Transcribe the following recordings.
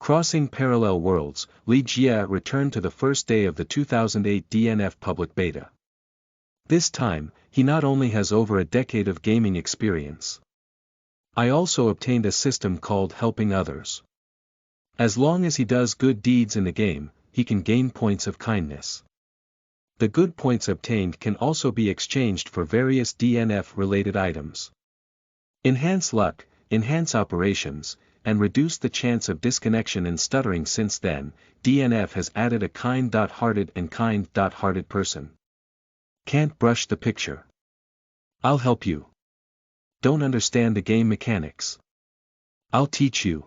Crossing parallel worlds, Li Jie returned to the first day of the 2008 DNF public beta. This time, he not only has over a decade of gaming experience. I also obtained a system called Helping Others. As long as he does good deeds in the game, he can gain points of kindness. The good points obtained can also be exchanged for various DNF-related items. Enhance luck, enhance operations, and reduce the chance of disconnection and stuttering. Since then, DNF has added a kind-hearted and kind-hearted person. Can't brush the picture? I'll help you. Don't understand the game mechanics? I'll teach you.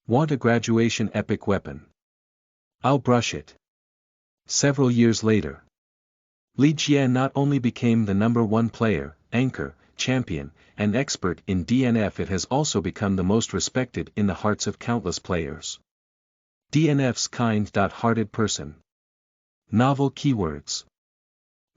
Want a graduation epic weapon? I'll brush it. Several years later, Li Jie not only became the #1 player, anchor, champion, and expert in DNF, it has also become the most respected in the hearts of countless players. DNF's kind-hearted person. Novel keywords.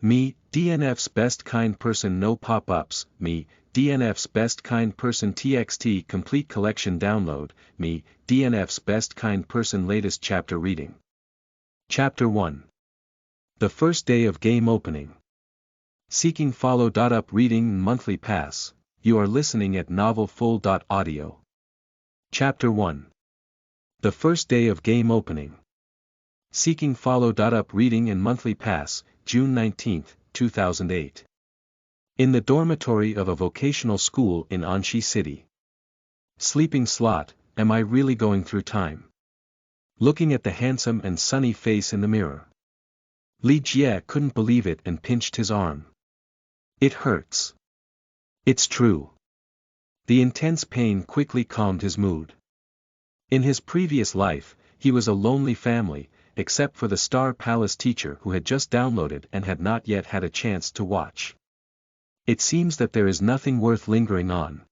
Me, DNF's best kind person. No pop-ups. Me, DNF's best kind person. TXT complete collection download. Me, DNF's best kind person. Latest chapter reading. Chapter 1. The first day of game opening. Seeking follow. Up reading monthly pass. You are listening at Novel Full. Audio. Chapter 1. The first day of game opening. Seeking follow. Up reading and monthly pass, June 19, 2008. In the dormitory of a vocational school in Anxi City. Sleeping slot, am I really going through time? Looking at the handsome and sunny face in the mirror. Li Jie couldn't believe it and pinched his arm. It hurts. It's true. The intense pain quickly calmed his mood. In his previous life, he was a lonely family, except for the Star Palace teacher who had just downloaded and had not yet had a chance to watch. It seems that there is nothing worth lingering on.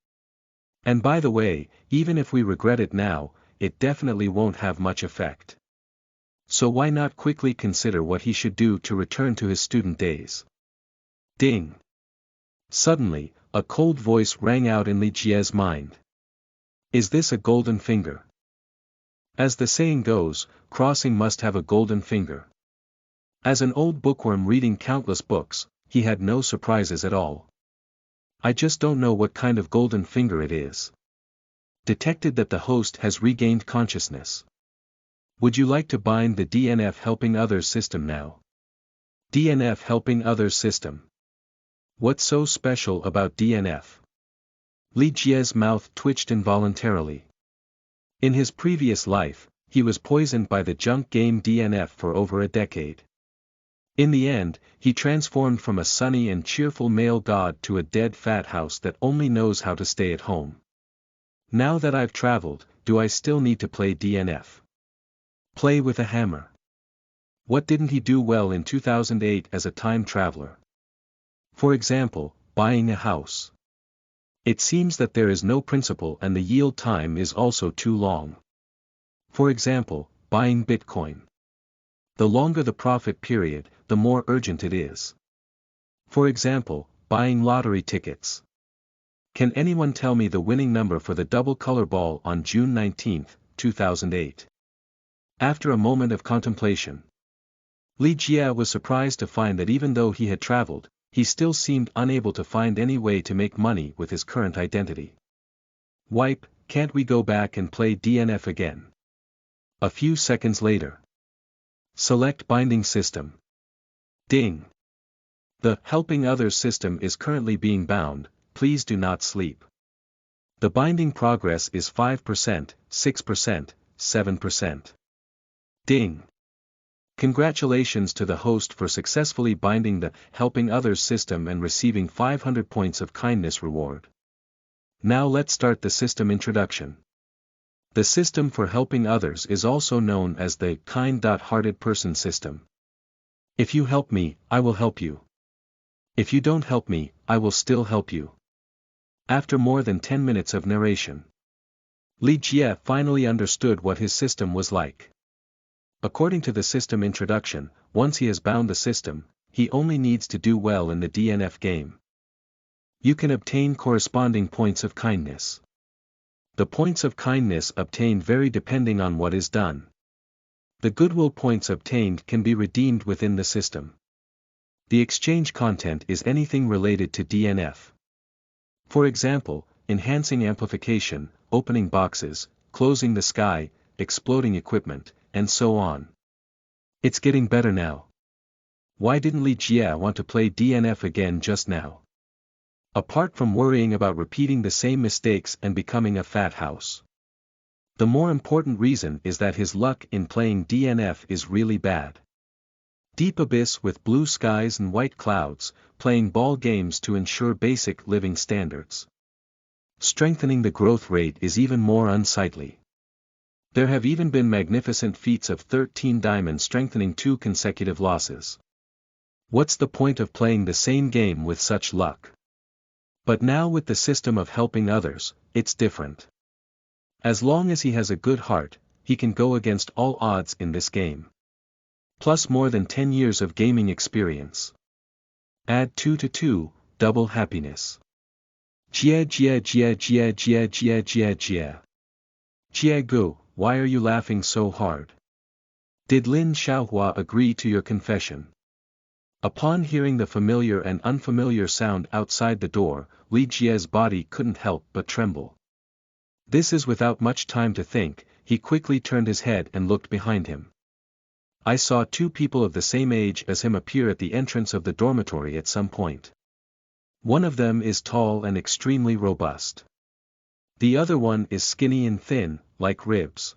And by the way, even if we regret it now, it definitely won't have much effect. So why not quickly consider what he should do to return to his student days? Ding! Suddenly, a cold voice rang out in Li Jie's mind. Is this a golden finger? As the saying goes, crossing must have a golden finger. As an old bookworm reading countless books, he had no surprises at all. I just don't know what kind of golden finger it is. Detected that the host has regained consciousness. Would you like to bind the DNF Helping Others system now? DNF Helping Others system. What's so special about DNF? Li Jie's mouth twitched involuntarily. In his previous life, he was poisoned by the junk game DNF for over a decade. In the end, he transformed from a sunny and cheerful male god to a dead fat house that only knows how to stay at home. Now that I've traveled, do I still need to play DNF? Play with a hammer. What didn't he do well in 2008 as a time traveler? For example, buying a house. It seems that there is no principle and the yield time is also too long. For example, buying Bitcoin. The longer the profit period, the more urgent it is. For example, buying lottery tickets. Can anyone tell me the winning number for the double color ball on June 19, 2008? After a moment of contemplation, Li Jie was surprised to find that even though he had traveled, he still seemed unable to find any way to make money with his current identity. Wipe, can't we go back and play DNF again? A few seconds later. Select binding system. Ding. The Helping Others system is currently being bound, please do not sleep. The binding progress is 5%, 6%, 7%. Ding. Congratulations to the host for successfully binding the Helping Others system and receiving 500 points of kindness reward. Now let's start the system introduction. The system for helping others is also known as the kind-hearted person system. If you help me, I will help you. If you don't help me, I will still help you. After more than 10 minutes of narration, Li Jie finally understood what his system was like. According to the system introduction, once he has bound the system, he only needs to do well in the DNF game. You can obtain corresponding points of kindness. the points of kindness obtained vary depending on what is done. The goodwill points obtained can be redeemed within the system. The exchange content is anything related to DNF. For example, enhancing amplification, opening boxes, closing the sky, exploding equipment, and so on. It's getting better now. Why didn't Li Jie want to play DNF again just now? Apart from worrying about repeating the same mistakes and becoming a fat house. The more important reason is that his luck in playing DNF is really bad. Deep abyss with blue skies and white clouds, playing ball games to ensure basic living standards. Strengthening the growth rate is even more unsightly. There have even been magnificent feats of 13 diamond strengthening 2 consecutive losses. What's the point of playing the same game with such luck? But now with the system of helping others, it's different. As long as he has a good heart, he can go against all odds in this game. Plus more than 10 years of gaming experience. Add 2 to 2, double happiness. Jie jie jie jie jie jie jie jie. Jie Gu, why are you laughing so hard? Did Lin Xiaohua agree to your confession? Upon hearing the familiar and unfamiliar sound outside the door, Li Jie's body couldn't help but tremble. This is without much time to think, he quickly turned his head and looked behind him. I saw 2 people of the same age as him appear at the entrance of the dormitory at some point. One of them is tall and extremely robust. The other one is skinny and thin, like ribs.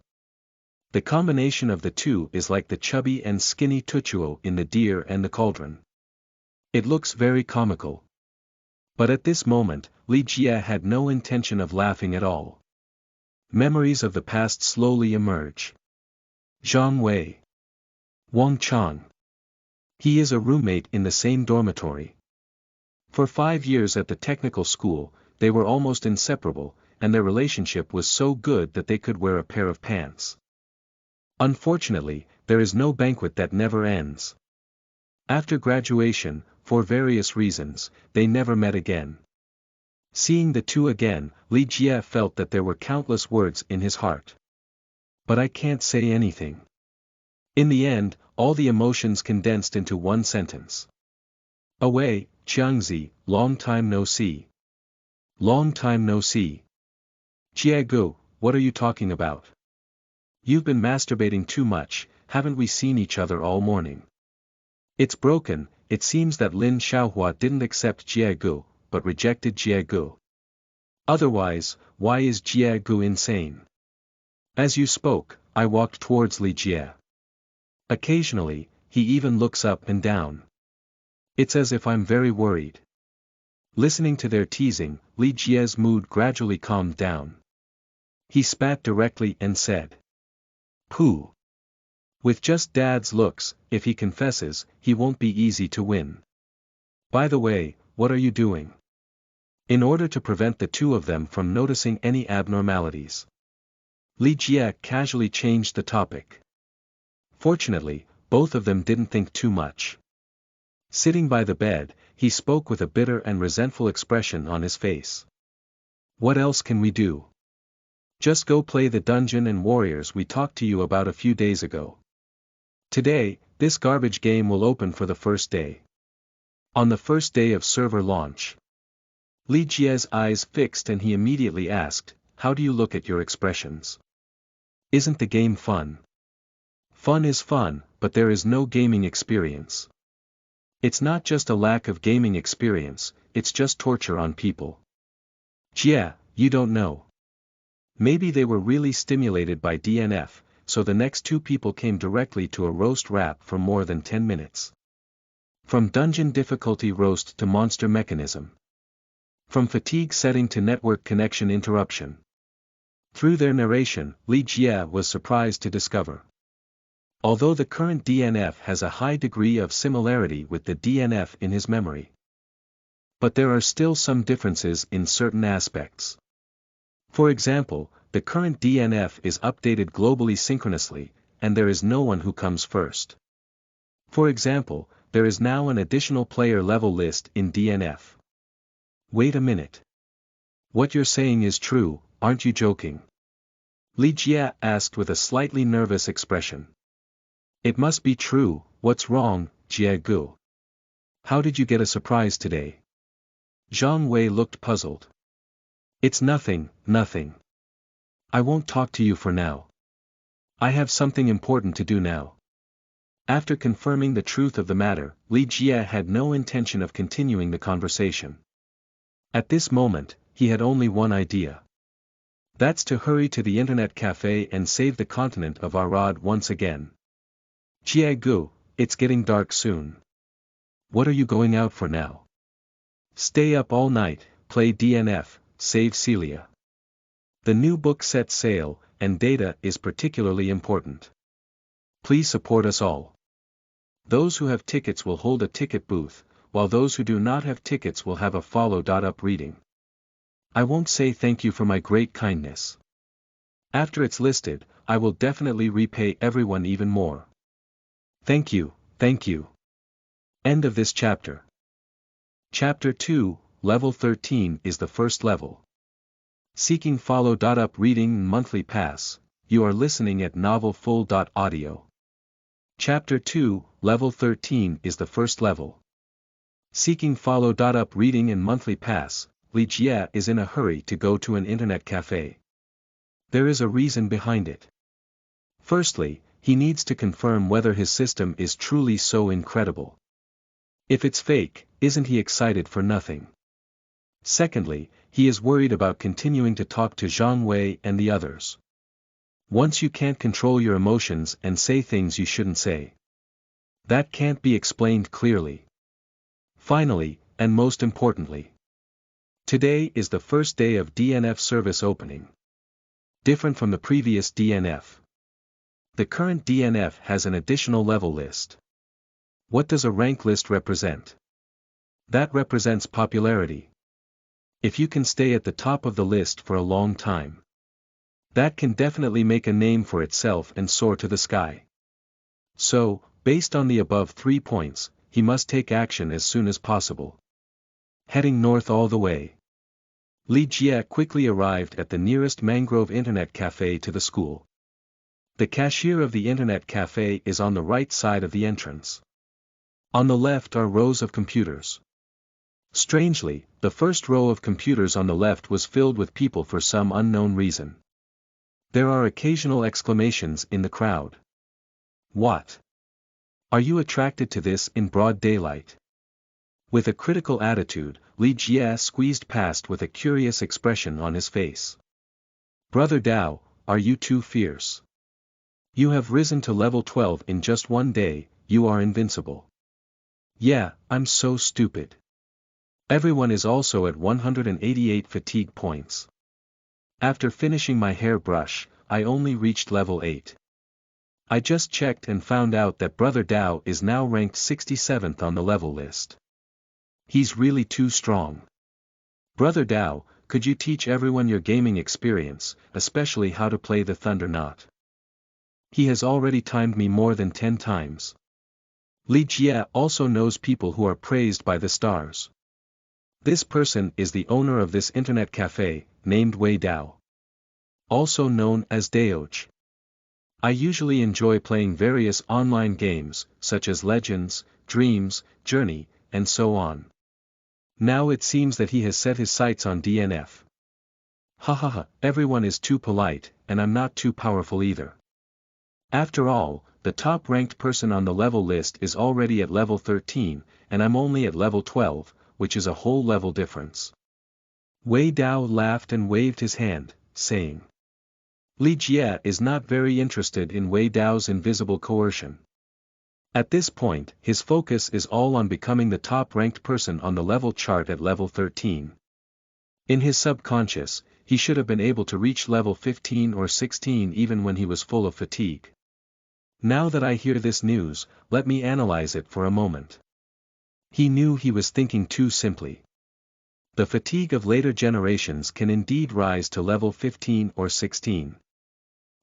The combination of the two is like the chubby and skinny Tuchuo in The Deer and the Cauldron. It looks very comical. But at this moment, Li Jie had no intention of laughing at all. Memories of the past slowly emerge. Zhang Wei. Wang Chang. He is a roommate in the same dormitory. For 5 years at the technical school, they were almost inseparable, and their relationship was so good that they could wear a pair of pants. Unfortunately, there is no banquet that never ends. After graduation, for various reasons, they never met again. Seeing the two again, Li Jie felt that there were countless words in his heart. But I can't say anything. In the end, all the emotions condensed into one sentence. Away, Jiangzi, long time no see. Long time no see. Jie Gu, what are you talking about? You've been masturbating too much, haven't we seen each other all morning? It's broken. It seems that Lin Xiaohua didn't accept Jie Gu, but rejected Jie Gu. Otherwise, why is Jie Gu insane? As you spoke, I walked towards Li Jie. Occasionally, he even looks up and down. It's as if I'm very worried. Listening to their teasing, Li Jie's mood gradually calmed down. He spat directly and said. Pooh. With just Dad's looks, if he confesses, he won't be easy to win. By the way, what are you doing? In order to prevent the two of them from noticing any abnormalities. Li Jie casually changed the topic. Fortunately, both of them didn't think too much. Sitting by the bed, he spoke with a bitter and resentful expression on his face. What else can we do? Just go play the Dungeon and Warriors we talked to you about a few days ago. Today, this garbage game will open for the first day. On the first day of server launch. Li Jie's eyes fixed and he immediately asked, how do you look at your expressions? Isn't the game fun? Fun is fun, but there is no gaming experience. It's not just a lack of gaming experience, it's just torture on people. Jie, you don't know. Maybe they were really stimulated by DNF, so the next two people came directly to a roast rap for more than 10 minutes. From dungeon difficulty roast to monster mechanism. From fatigue setting to network connection interruption. Through their narration, Li Jie was surprised to discover. Although the current DNF has a high degree of similarity with the DNF in his memory. But there are still some differences in certain aspects. For example, the current DNF is updated globally synchronously, and there is no one who comes first. For example, there is now an additional player level list in DNF. Wait a minute. What you're saying is true, aren't you joking? Li Jie asked with a slightly nervous expression. It must be true, what's wrong, Jie Gu? How did you get a surprise today? Zhang Wei looked puzzled. It's nothing, nothing. I won't talk to you for now. I have something important to do now. After confirming the truth of the matter, Li Jie had no intention of continuing the conversation. At this moment, he had only one idea. That's to hurry to the internet cafe and save the continent of Arad once again. Jie Gu, it's getting dark soon. What are you going out for now? Stay up all night, play DNF, save Celia. The new book sets sail, and data is particularly important. Please support us all. Those who have tickets will hold a ticket booth, while those who do not have tickets will have a follow-up reading. I won't say thank you for my great kindness. After it's listed, I will definitely repay everyone even more. Thank you, thank you. End of this chapter. Chapter 2, Level 13 is the first level. Seeking follow-up reading monthly pass, you are listening at novelfull.audio. Chapter 2, Level 13 is the first level. Seeking follow-up reading and monthly pass, Li Jie is in a hurry to go to an internet cafe. There is a reason behind it. Firstly, he needs to confirm whether his system is truly so incredible. If it's fake, isn't he excited for nothing? Secondly, he is worried about continuing to talk to Zhang Wei and the others. Once you can't control your emotions and say things you shouldn't say. That can't be explained clearly. Finally, and most importantly, today is the first day of DNF service opening. Different from the previous DNF. The current DNF has an additional level list. What does a rank list represent? That represents popularity. If you can stay at the top of the list for a long time, that can definitely make a name for itself and soar to the sky. So, based on the above 3 points, he must take action as soon as possible. Heading north all the way. Li Jie quickly arrived at the nearest mangrove internet cafe to the school. The cashier of the internet cafe is on the right side of the entrance. On the left are rows of computers. Strangely, the first row of computers on the left was filled with people for some unknown reason. There are occasional exclamations in the crowd. What? Are you attracted to this in broad daylight? With a critical attitude, Li Jie squeezed past with a curious expression on his face. Brother Dao, are you too fierce? You have risen to level 12 in just one day, you are invincible. Yeah, I'm so stupid. Everyone is also at 188 fatigue points. After finishing my hairbrush, I only reached level 8. I just checked and found out that Brother Dao is now ranked 67th on the level list. He's really too strong. Brother Dao, could you teach everyone your gaming experience, especially how to play the Thunder Knot? He has already timed me more than 10 times. Li Jie also knows people who are praised by the stars. This person is the owner of this internet cafe, named Wei Dao. Also known as Daoj. I usually enjoy playing various online games, such as Legends, Dreams, Journey, and so on. Now it seems that he has set his sights on DNF. Hahaha, everyone is too polite, and I'm not too powerful either. After all, the top-ranked person on the level list is already at level 13, and I'm only at level 12, which is a whole level difference. Wei Dao laughed and waved his hand, saying. Li Jie is not very interested in Wei Dao's invisible coercion. At this point, his focus is all on becoming the top-ranked person on the level chart at level 13. In his subconscious, he should have been able to reach level 15 or 16 even when he was full of fatigue. Now that I hear this news, let me analyze it for a moment. He knew he was thinking too simply. The fatigue of later generations can indeed rise to level 15 or 16.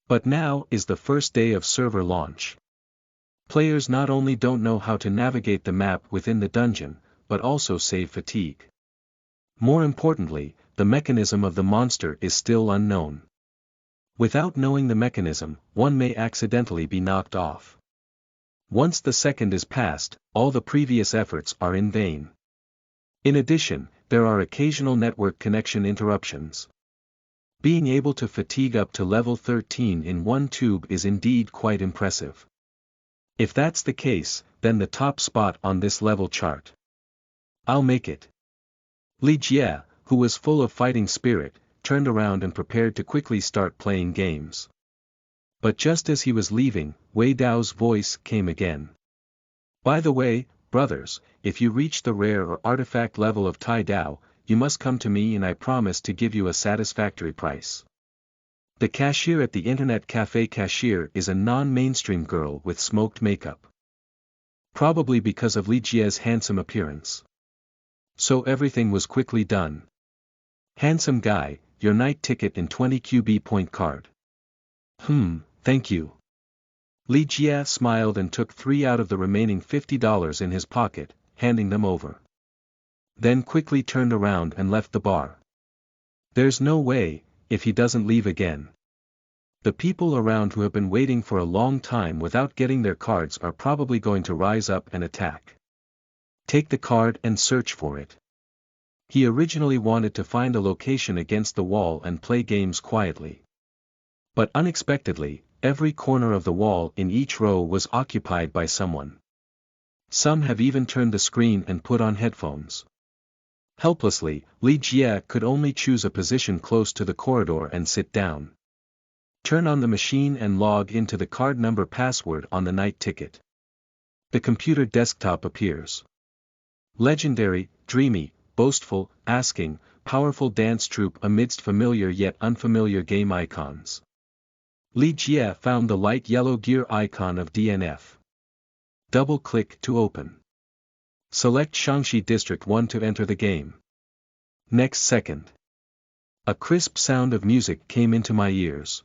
But now is the first day of server launch. Players not only don't know how to navigate the map within the dungeon, but also save fatigue. More importantly, the mechanism of the monster is still unknown. Without knowing the mechanism, one may accidentally be knocked off. Once the second is passed, all the previous efforts are in vain. In addition, there are occasional network connection interruptions. Being able to fatigue up to level 13 in one tube is indeed quite impressive. If that's the case, then the top spot on this level chart. I'll make it. Li Jie, who was full of fighting spirit, turned around and prepared to quickly start playing games. But just as he was leaving, Wei Dao's voice came again. By the way, brothers, if you reach the rare or artifact level of Tai Dao, you must come to me and I promise to give you a satisfactory price. The cashier at the internet cafe cashier is a non-mainstream girl with smoked makeup. Probably because of Li Jie's handsome appearance. So everything was quickly done. Handsome guy, your night ticket and 20 QB point card. Thank you. Li Jie smiled and took 3 out of the remaining $50 in his pocket, handing them over. Then quickly turned around and left the bar. There's no way, if he doesn't leave again. The people around who have been waiting for a long time without getting their cards are probably going to rise up and attack. Take the card and search for it. He originally wanted to find a location against the wall and play games quietly. But unexpectedly, every corner of the wall in each row was occupied by someone. Some have even turned the screen and put on headphones. Helplessly, Li Jie could only choose a position close to the corridor and sit down. Turn on the machine and log into the card number password on the night ticket. The computer desktop appears. Legendary, dreamy, boastful, asking, powerful dance troupe amidst familiar yet unfamiliar game icons. Li Jie found the light yellow gear icon of DNF. Double-click to open. Select Shangxi District 1 to enter the game. Next second. A crisp sound of music came into my ears.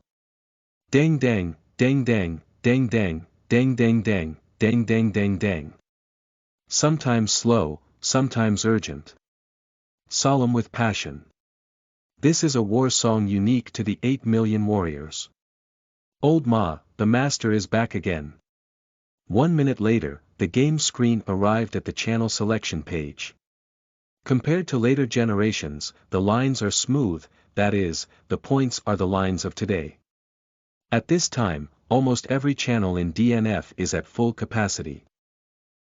Dang dang, dang dang, dang dang, dang dang dang, dang dang dang dang. Sometimes slow, sometimes urgent. Solemn with passion. This is a war song unique to the 8 million warriors. Old Ma, the master is back again. 1 minute later, the game screen arrived at the channel selection page. Compared to later generations, the lines are smooth, that is, the points are the lines of today. At this time, almost every channel in DNF is at full capacity.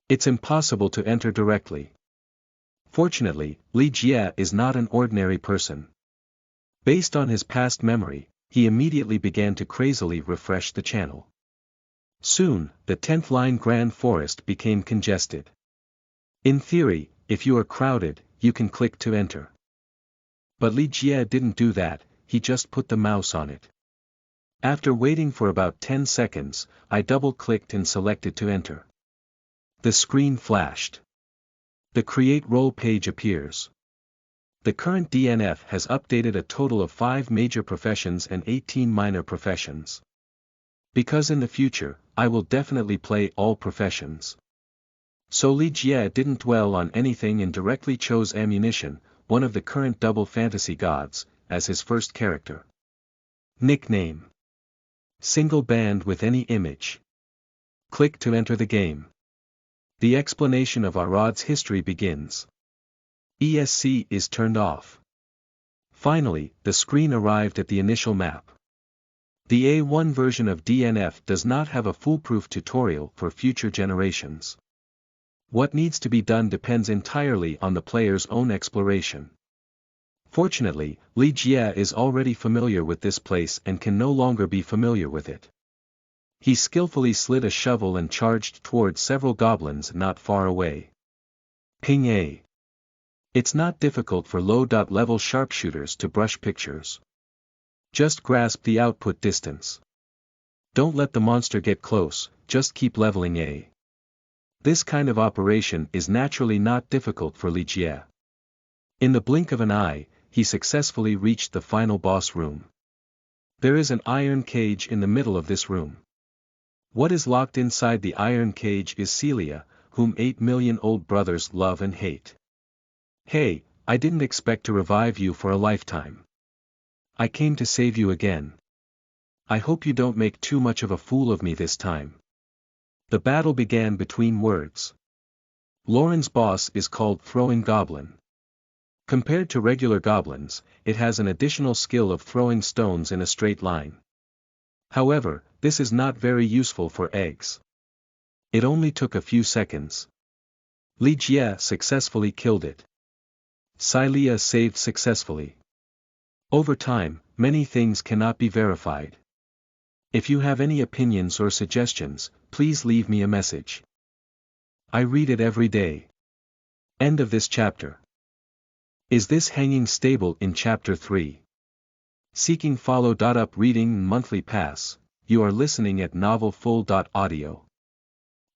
It's impossible to enter directly. Fortunately, Li Jie is not an ordinary person. Based on his past memory, he immediately began to crazily refresh the channel. Soon, the 10th line Grand Forest became congested. In theory, if you are crowded, you can click to enter. But Li Jie didn't do that, he just put the mouse on it. After waiting for about 10 seconds, I double-clicked and selected to enter. The screen flashed. The Create Role page appears. The current DNF has updated a total of 5 major professions and 18 minor professions. Because in the future, I will definitely play all professions. So Li Jie didn't dwell on anything and directly chose Ammunition, one of the current double fantasy gods, as his first character. Nickname. Single band with any image. Click to enter the game. The explanation of Arad's history begins. ESC is turned off. Finally, the screen arrived at the initial map. The A1 version of DNF does not have a foolproof tutorial for future generations. What needs to be done depends entirely on the player's own exploration. Fortunately, Li Jie is already familiar with this place and can no longer be familiar with it. He skillfully slid a shovel and charged toward several goblins not far away. Ping A. It's not difficult for low-level sharpshooters to brush pictures. Just grasp the output distance. Don't let the monster get close, just keep leveling A. This kind of operation is naturally not difficult for Li Jie. In the blink of an eye, he successfully reached the final boss room. There is an iron cage in the middle of this room. What is locked inside the iron cage is Celia, whom 8 million old brothers love and hate. Hey, I didn't expect to revive you for a lifetime. I came to save you again. I hope you don't make too much of a fool of me this time. The battle began between words. Lauren's boss is called Throwing Goblin. Compared to regular goblins, it has an additional skill of throwing stones in a straight line. However, this is not very useful for eggs. It only took a few seconds. Li Jie successfully killed it. Xia saved successfully. Over time, many things cannot be verified. If you have any opinions or suggestions, please leave me a message. I read it every day. End of this chapter. Is this hanging stable in chapter 3? Seeking follow.up reading monthly pass, you are listening at novelfull.audio.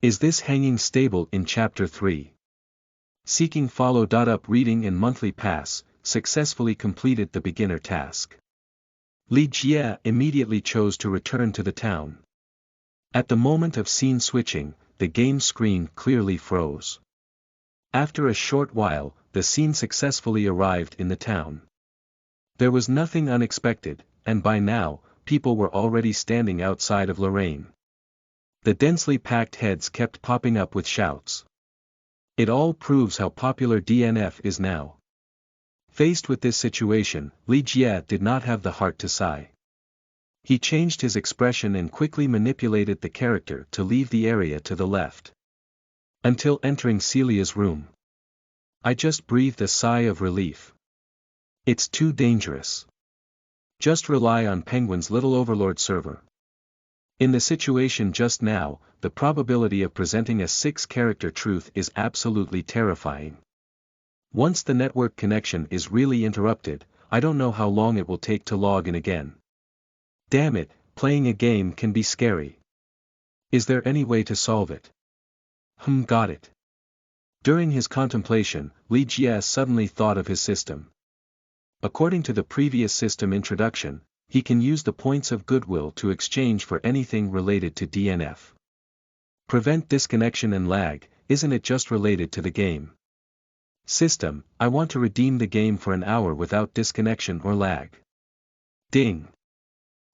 Is this hanging stable in chapter 3? Seeking follow.up reading and monthly pass, successfully completed the beginner task. Li Jie immediately chose to return to the town. At the moment of scene switching, the game screen clearly froze. After a short while, the scene successfully arrived in the town. There was nothing unexpected, and by now, people were already standing outside of Lorraine. The densely packed heads kept popping up with shouts. It all proves how popular DNF is now. Faced with this situation, Li Jie did not have the heart to sigh. He changed his expression and quickly manipulated the character to leave the area to the left. Until entering Celia's room. I just breathed a sigh of relief. It's too dangerous. Just rely on Penguin's little overlord server. In the situation just now, the probability of presenting a 6-character truth is absolutely terrifying. Once the network connection is really interrupted, I don't know how long it will take to log in again. Damn it, playing a game can be scary. Is there any way to solve it? Got it. During his contemplation, Li Jie suddenly thought of his system. According to the previous system introduction, he can use the points of goodwill to exchange for anything related to DNF. Prevent disconnection and lag, isn't it just related to the game? System, I want to redeem the game for an hour without disconnection or lag. Ding.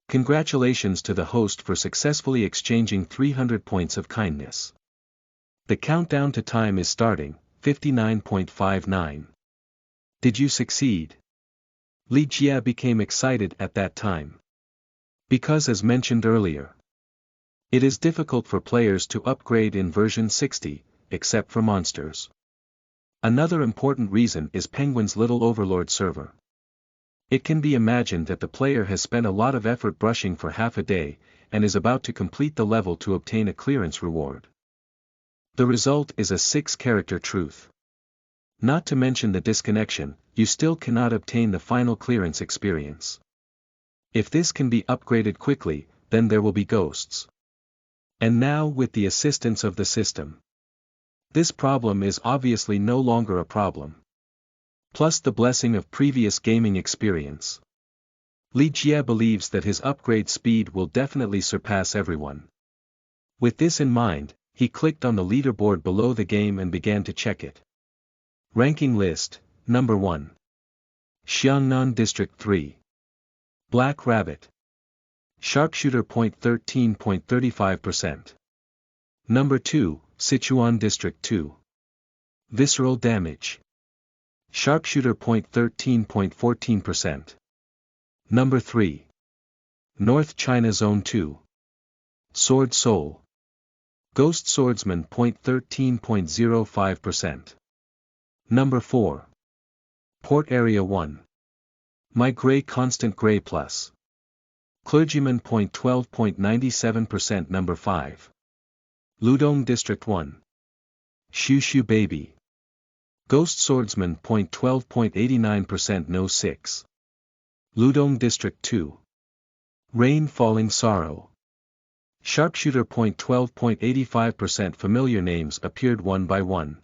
Congratulations to the host for successfully exchanging 300 points of kindness. The countdown to time is starting, 59.59. Did you succeed? Li Jie became excited at that time. Because as mentioned earlier, it is difficult for players to upgrade in version 60, except for monsters. Another important reason is Penguin's little overlord server. It can be imagined that the player has spent a lot of effort brushing for half a day, and is about to complete the level to obtain a clearance reward. The result is a 6-character truth. Not to mention the disconnection, you still cannot obtain the final clearance experience. If this can be upgraded quickly, then there will be ghosts. And now with the assistance of the system. This problem is obviously no longer a problem. Plus the blessing of previous gaming experience. Li Jie believes that his upgrade speed will definitely surpass everyone. With this in mind, he clicked on the leaderboard below the game and began to check it. Ranking list, number 1. Xiangnan District 3. Black Rabbit. Sharpshooter point 13.35%. Number 2, Sichuan District 2. Visceral Damage. Sharpshooter point 13.14%. Number 3. North China Zone 2. Sword Soul. Ghost Swordsman point 13.05%. Number 4. Port Area 1. My Gray Constant Gray Plus. Clergyman point 12.97%. Number 5. Ludong District 1. Shoo Shoo Baby. Ghost Swordsman point 12.89%. No 6. Ludong District 2. Rain Falling Sorrow. Sharpshooter point 12.85%. Familiar names appeared one by one.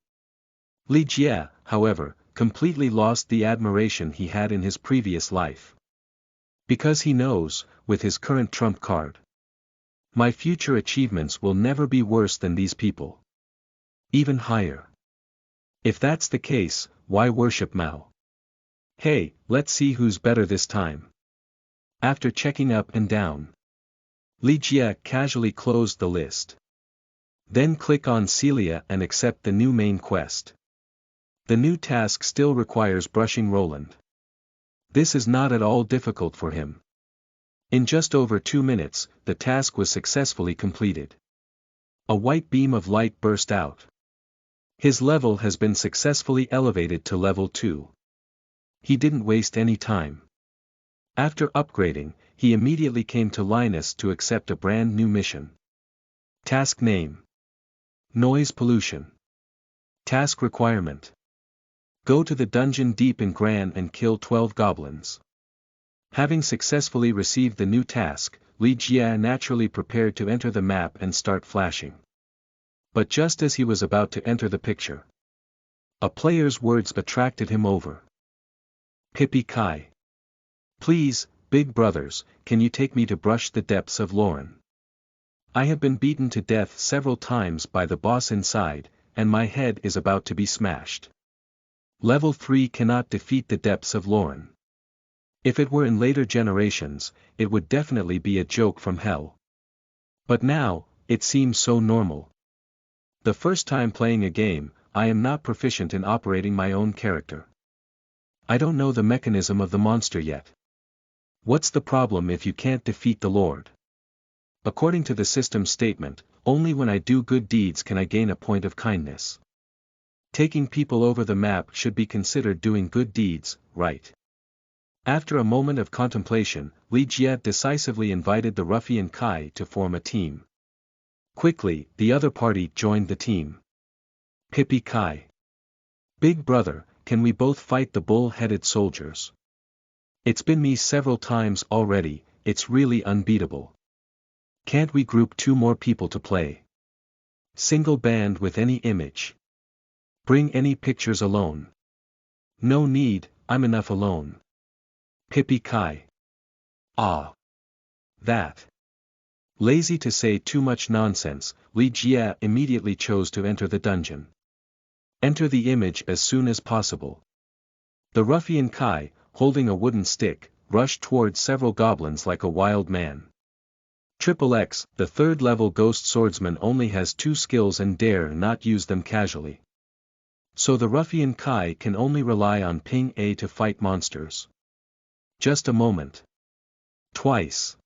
Li Jie, however, completely lost the admiration he had in his previous life. Because he knows, with his current trump card, my future achievements will never be worse than these people. Even higher. If that's the case, why worship Mao? Hey, let's see who's better this time. After checking up and down, Li Jie casually closed the list. Then click on Celia and accept the new main quest. The new task still requires brushing Roland. This is not at all difficult for him. In just over 2 minutes, the task was successfully completed. A white beam of light burst out. His level has been successfully elevated to level 2. He didn't waste any time. After upgrading, he immediately came to Linus to accept a brand new mission. Task name: Noise pollution. Task requirement: go to the dungeon deep in Gran and kill 12 goblins. Having successfully received the new task, Li Jie naturally prepared to enter the map and start flashing. But just as he was about to enter the picture, a player's words attracted him over. Pippi Kai. Please, big brothers, can you take me to brush the depths of Lauren? I have been beaten to death several times by the boss inside, and my head is about to be smashed. Level 3 cannot defeat the depths of Lauren. If it were in later generations, it would definitely be a joke from hell. But now, it seems so normal. The first time playing a game, I am not proficient in operating my own character. I don't know the mechanism of the monster yet. What's the problem if you can't defeat the Lord? According to the system statement, only when I do good deeds can I gain a point of kindness. Taking people over the map should be considered doing good deeds, right? After a moment of contemplation, Li Jie decisively invited the ruffian Kai to form a team. Quickly, the other party joined the team. Pippi Kai. Big brother, can we both fight the bull-headed soldiers? It's been me several times already, it's really unbeatable. Can't we group 2 more people to play? Single band with any image. Bring any pictures alone. No need, I'm enough alone. Pippi Kai. Ah. That. Lazy to say too much nonsense, Li Jie immediately chose to enter the dungeon. Enter the image as soon as possible. The ruffian Kai, holding a wooden stick, rushed towards several goblins like a wild man. XXX, the 3rd level ghost swordsman, only has 2 skills and dare not use them casually. So the ruffian Kai can only rely on ping A to fight monsters. Just a moment. Twice.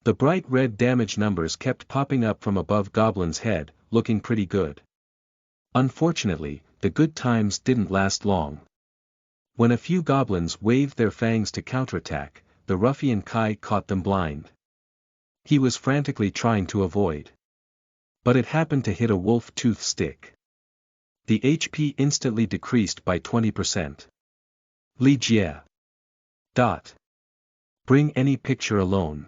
The bright red damage numbers kept popping up from above Goblin's head, looking pretty good. Unfortunately, the good times didn't last long. When a few goblins waved their fangs to counterattack, the ruffian Kai caught them blind. He was frantically trying to avoid. But it happened to hit a wolf tooth stick. The HP instantly decreased by 20%. Li Jie. Bring any picture alone.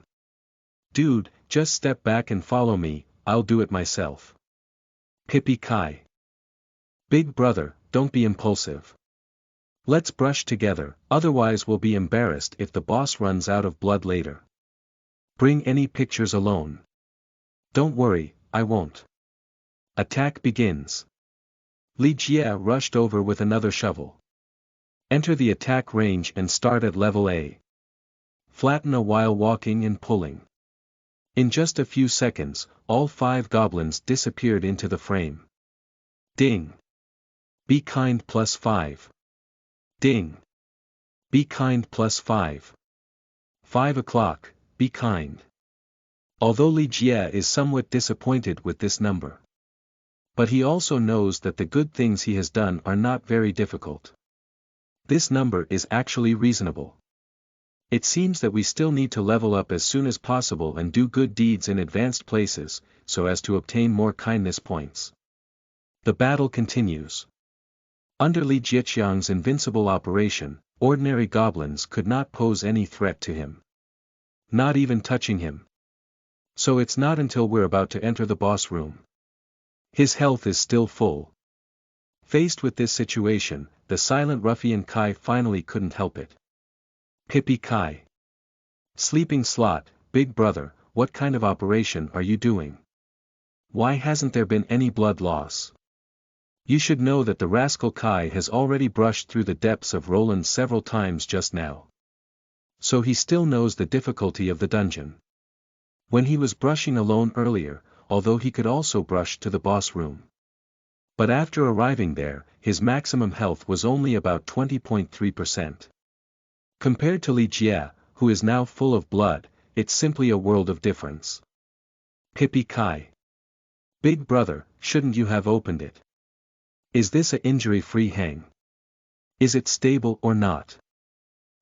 Dude, just step back and follow me, I'll do it myself. Pippi Kai. Big brother, don't be impulsive. Let's brush together, otherwise we'll be embarrassed if the boss runs out of blood later. Bring any pictures alone. Don't worry, I won't. Attack begins. Li Jie rushed over with another shovel. Enter the attack range and start at level A. Flatten a while walking and pulling. In just a few seconds, all 5 goblins disappeared into the frame. Ding. Be kind +5. Ding. Be kind +5. 5 o'clock, be kind. Although Li Jie is somewhat disappointed with this number. But he also knows that the good things he has done are not very difficult. This number is actually reasonable. It seems that we still need to level up as soon as possible and do good deeds in advanced places, so as to obtain more kindness points. The battle continues. Under Li Jieqiang's invincible operation, ordinary goblins could not pose any threat to him. Not even touching him. So it's not until we're about to enter the boss room. His health is still full. Faced with this situation, the silent ruffian Kai finally couldn't help it. Pippi Kai. Sleeping slot, big brother, what kind of operation are you doing? Why hasn't there been any blood loss? You should know that the rascal Kai has already brushed through the depths of Roland several times just now. So he still knows the difficulty of the dungeon. When he was brushing alone earlier, although he could also brush to the boss room. But after arriving there, his maximum health was only about 20.3%. Compared to Li Jie, who is now full of blood, it's simply a world of difference. Pippi Kai. Big brother, shouldn't you have opened it? Is this a injury-free hang? Is it stable or not?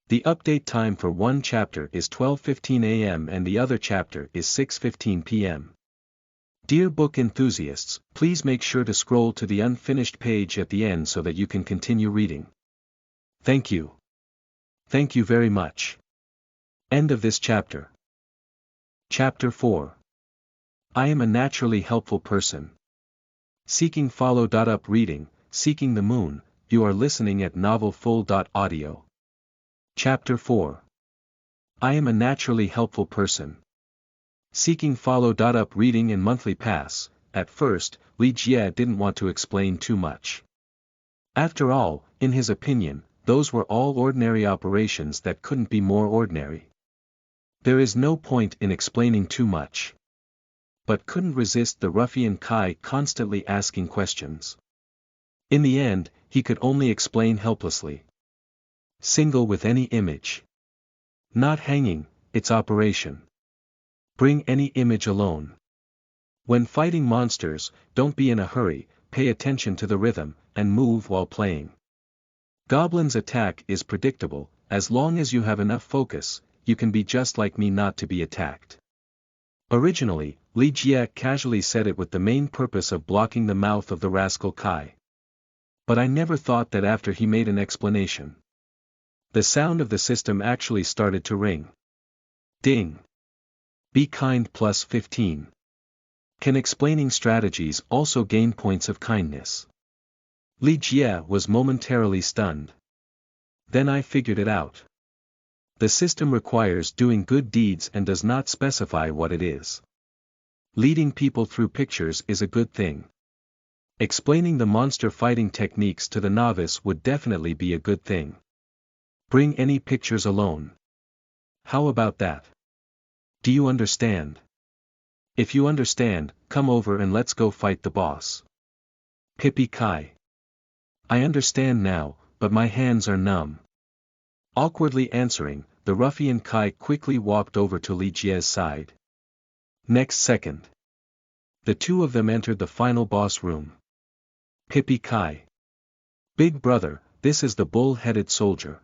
The update time for one chapter is 12:15 a.m. and the other chapter is 6:15 p.m. Dear book enthusiasts, please make sure to scroll to the unfinished page at the end so that you can continue reading. Thank you. Thank you very much. End of this chapter. Chapter 4. I am a naturally helpful person. Seeking follow.up reading, Seeking the Moon, you are listening at novelfull.audio. Chapter 4. I am a naturally helpful person. Seeking follow.up reading in monthly pass. At first, Li Jie didn't want to explain too much. After all, in his opinion, those were all ordinary operations that couldn't be more ordinary. There is no point in explaining too much. But couldn't resist the ruffian Kai constantly asking questions. In the end, he could only explain helplessly. Single with any image. Not hanging, it's operation. Bring any image alone. When fighting monsters, don't be in a hurry, pay attention to the rhythm, and move while playing. Goblin's attack is predictable, as long as you have enough focus, you can be just like me not to be attacked. Originally, Li Jie casually said it with the main purpose of blocking the mouth of the rascal Kai. But I never thought that after he made an explanation. The sound of the system actually started to ring. Ding. Be kind plus 15. Can explaining strategies also gain points of kindness? Li Jie was momentarily stunned. Then I figured it out. The system requires doing good deeds and does not specify what it is. Leading people through pictures is a good thing. Explaining the monster fighting techniques to the novice would definitely be a good thing. Bring any pictures alone. How about that? Do you understand? If you understand, come over and let's go fight the boss. Pippi Kai. I understand now, but my hands are numb. Awkwardly answering, the ruffian Kai quickly walked over to Li Jie's side. Next second. The two of them entered the final boss room. Pippi Kai. Big brother, this is the bull-headed soldier.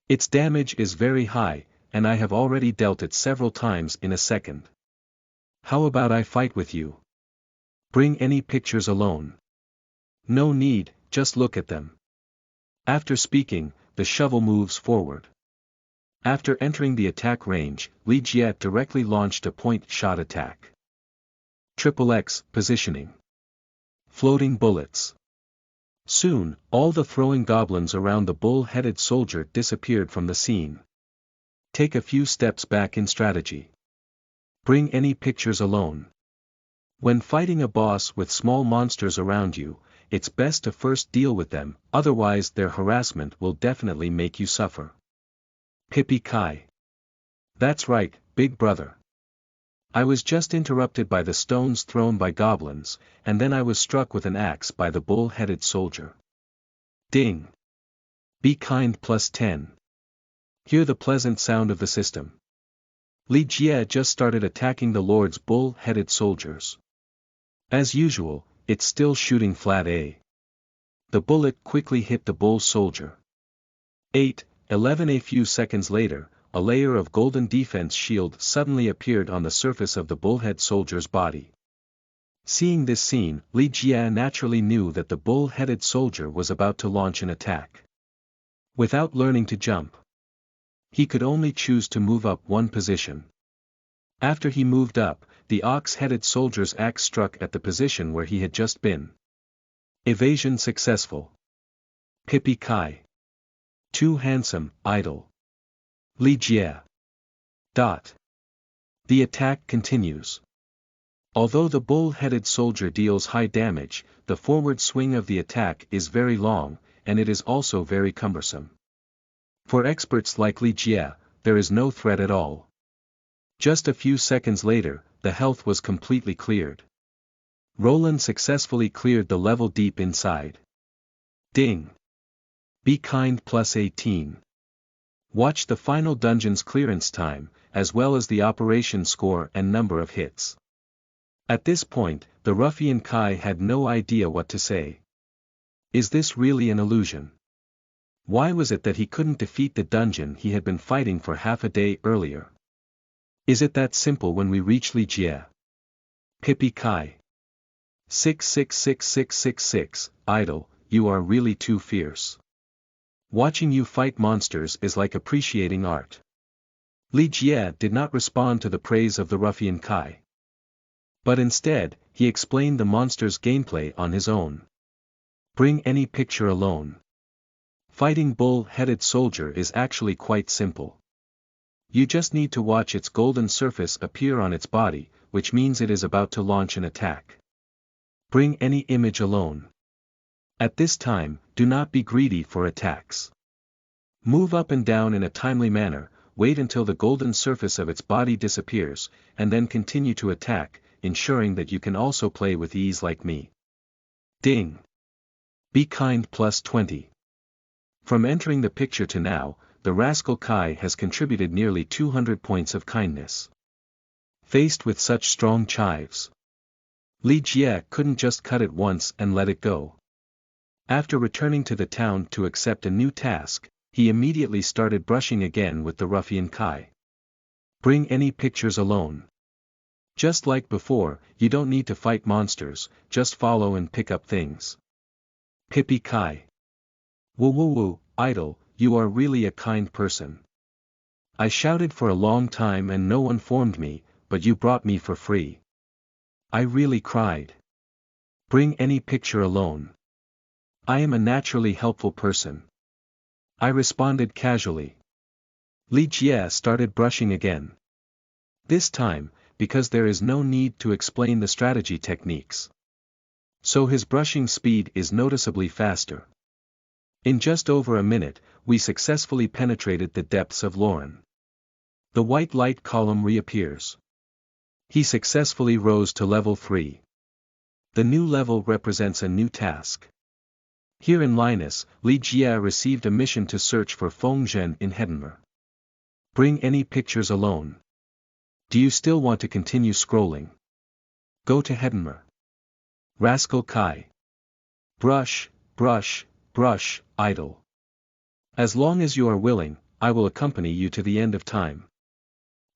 Its damage is very high, and I have already dealt it several times in a second. How about I fight with you? Bring any pictures alone. No need, just look at them. After speaking, the shovel moves forward. After entering the attack range, Li Jie directly launched a point-shot attack. XXX positioning. Floating bullets. Soon, all the throwing goblins around the bull-headed soldier disappeared from the scene. Take a few steps back in strategy. Bring any pictures alone. When fighting a boss with small monsters around you, it's best to first deal with them, otherwise their harassment will definitely make you suffer. Pippi Kai. That's right, big brother. I was just interrupted by the stones thrown by goblins, and then I was struck with an axe by the bull-headed soldier. Ding. Be kind plus 10. Hear the pleasant sound of the system. Li Jie just started attacking the Lord's bull-headed soldiers. As usual, it's still shooting flat A. The bullet quickly hit the bull soldier. 8:11. A few seconds later, a layer of golden defense shield suddenly appeared on the surface of the bullhead soldier's body. Seeing this scene, Li Jie naturally knew that the bull-headed soldier was about to launch an attack. Without learning to jump, he could only choose to move up one position. After he moved up, the ox-headed soldier's axe struck at the position where he had just been. Evasion successful. Pippi Kai. Too handsome, idle. Li Jie. The attack continues. Although the bull-headed soldier deals high damage, the forward swing of the attack is very long, and it is also very cumbersome. For experts like Li Jie, there is no threat at all. Just a few seconds later, the health was completely cleared. Roland successfully cleared the level deep inside. Ding! Be kind +18. Watch the final dungeon's clearance time, as well as the operation score and number of hits. At this point, the ruffian Kai had no idea what to say. Is this really an illusion? Why was it that he couldn't defeat the dungeon he had been fighting for half a day earlier? Is it that simple when we reach Li Jie? Pippi Kai. 6666666, idol, you are really too fierce. Watching you fight monsters is like appreciating art. Li Jie did not respond to the praise of the ruffian Kai. But instead, he explained the monster's gameplay on his own. Bring any picture alone. Fighting bull-headed soldier is actually quite simple. You just need to watch its golden surface appear on its body, which means it is about to launch an attack. Bring any image alone. At this time, do not be greedy for attacks. Move up and down in a timely manner, wait until the golden surface of its body disappears, and then continue to attack, ensuring that you can also play with ease like me. Ding! Be kind +20. From entering the picture to now, the rascal Kai has contributed nearly 200 points of kindness. Faced with such strong chives, Li Jie couldn't just cut it once and let it go. After returning to the town to accept a new task, he immediately started brushing again with the ruffian Kai. Bring any pictures alone. Just like before, you don't need to fight monsters, just follow and pick up things. Pippi Kai. Woo, idol, you are really a kind person. I shouted for a long time and no one formed me, but you brought me for free. I really cried. Bring any picture alone. I am a naturally helpful person. I responded casually. Li Jie started brushing again. This time, because there is no need to explain the strategy techniques. So his brushing speed is noticeably faster. In just over a minute, we successfully penetrated the depths of Lauren. The white light column reappears. He successfully rose to level 3. The new level represents a new task. Here in Linus, Li Jie received a mission to search for Feng Zhen in Hedinmer. Bring any pictures alone. Do you still want to continue scrolling? Go to Hedinmer. Rascal Kai. Brush, idol. As long as you are willing, I will accompany you to the end of time.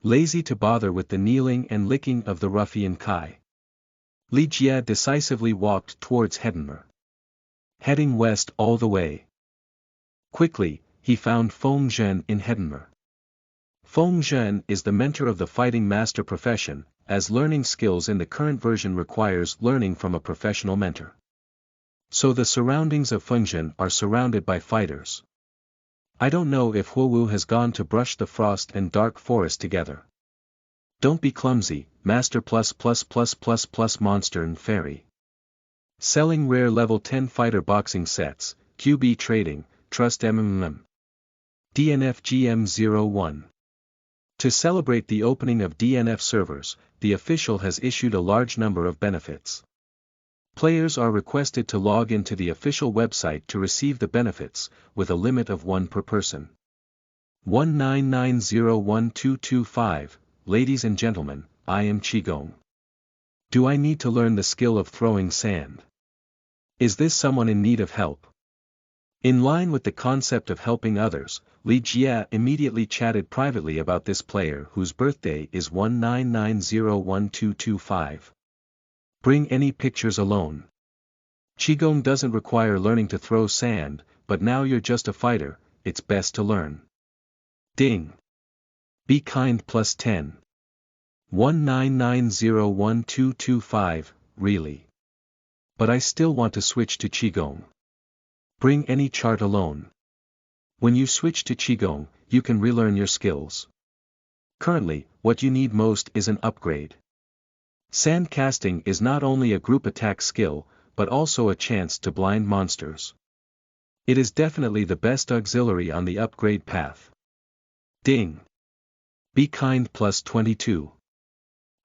Lazy to bother with the kneeling and licking of the ruffian Kai, Li Jie decisively walked towards Hedinmer. Heading west all the way. Quickly, he found Feng Zhen in Hedinmer. Feng Zhen is the mentor of the fighting master profession, as learning skills in the current version requires learning from a professional mentor. So the surroundings of Feng Zhen are surrounded by fighters. I don't know if Huowu has gone to brush the frost and dark forest together. Don't be clumsy, Master +++++ Monster and Fairy. Selling rare level 10 fighter boxing sets, QB trading, Trust MMM. DNF GM01. To celebrate the opening of DNF servers, the official has issued a large number of benefits. Players are requested to log into the official website to receive the benefits, with a limit of 1 per person. 19901225, ladies and gentlemen, I am Qigong. Do I need to learn the skill of throwing sand? Is this someone in need of help? In line with the concept of helping others, Li Jie immediately chatted privately about this player whose birthday is 19901225. Bring any pictures alone. Qigong doesn't require learning to throw sand, but now you're just a fighter, it's best to learn. Ding. Be kind +10. 19901225, really. But I still want to switch to Qigong. Bring any chart alone. When you switch to Qigong, you can relearn your skills. Currently, what you need most is an upgrade. Sand casting is not only a group attack skill, but also a chance to blind monsters. It is definitely the best auxiliary on the upgrade path. Ding! Be kind plus 22.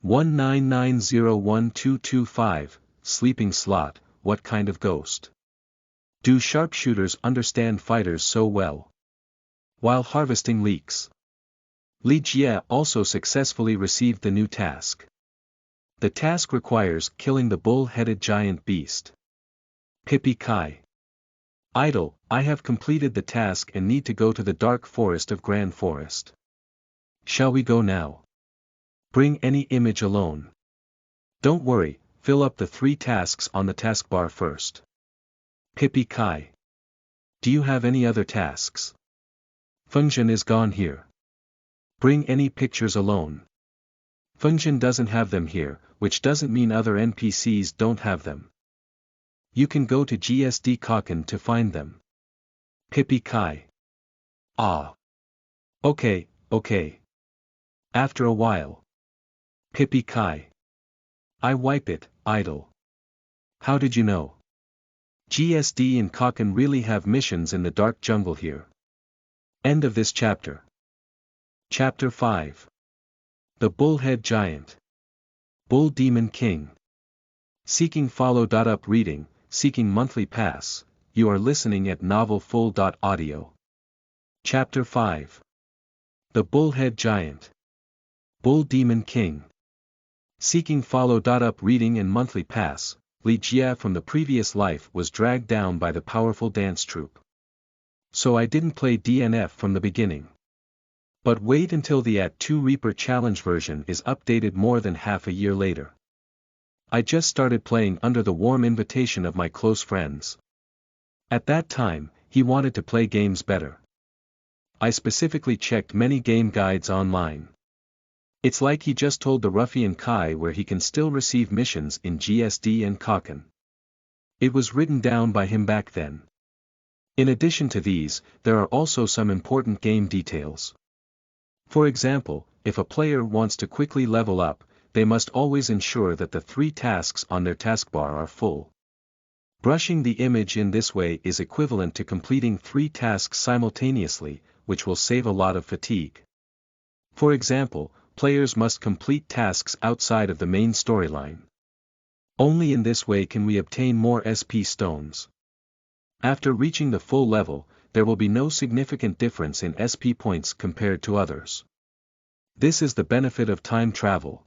19901225, sleeping slot, what kind of ghost? Do sharpshooters understand fighters so well? While harvesting leeks. Li Jie also successfully received the new task. The task requires killing the bull-headed giant beast. Pippi Kai. Idle, I have completed the task and need to go to the dark forest of Grand Forest. Shall we go now? Bring any image alone. Don't worry, fill up the 3 tasks on the taskbar first. Pippi Kai. Do you have any other tasks? Fengzhen is gone here. Bring any pictures alone. Fengzhen doesn't have them here, which doesn't mean other NPCs don't have them. You can go to GSD Kokken to find them. Pippi Kai. Ah. Okay. After a while. Pippi Kai. I wipe it, idle. How did you know? GSD and Kokken really have missions in the dark jungle here. End of this chapter. Chapter 5. The Bullhead Giant. Bull Demon King. Seeking follow.up reading, seeking monthly pass, you are listening at novelfull.audio. Chapter 5. The Bullhead Giant. Bull Demon King. Seeking follow.up reading and monthly pass, Li Jie from the previous life was dragged down by the powerful dance troupe. So I didn't play DNF from the beginning. But wait until the @2 Reaper Challenge version is updated more than half a year later. I just started playing under the warm invitation of my close friends. At that time, he wanted to play games better. I specifically checked many game guides online. It's like he just told the ruffian Kai where he can still receive missions in GSD and Kokken. It was written down by him back then. In addition to these, there are also some important game details. For example, if a player wants to quickly level up, they must always ensure that the 3 tasks on their taskbar are full. Brushing the image in this way is equivalent to completing 3 tasks simultaneously, which will save a lot of fatigue. For example, players must complete tasks outside of the main storyline. Only in this way can we obtain more SP stones. After reaching the full level, there will be no significant difference in SP points compared to others. This is the benefit of time travel.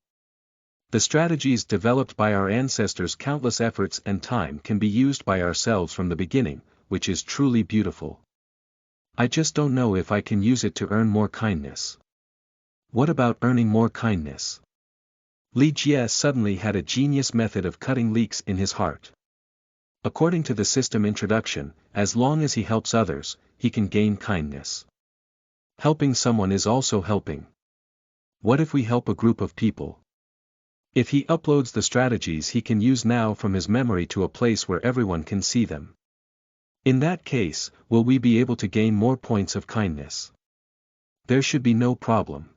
The strategies developed by our ancestors' countless efforts and time can be used by ourselves from the beginning, which is truly beautiful. I just don't know if I can use it to earn more kindness. What about earning more kindness? Li Jie suddenly had a genius method of cutting leaks in his heart. According to the system introduction, as long as he helps others, he can gain kindness. Helping someone is also helping. What if we help a group of people? If he uploads the strategies he can use now from his memory to a place where everyone can see them. In that case, will we be able to gain more points of kindness? There should be no problem.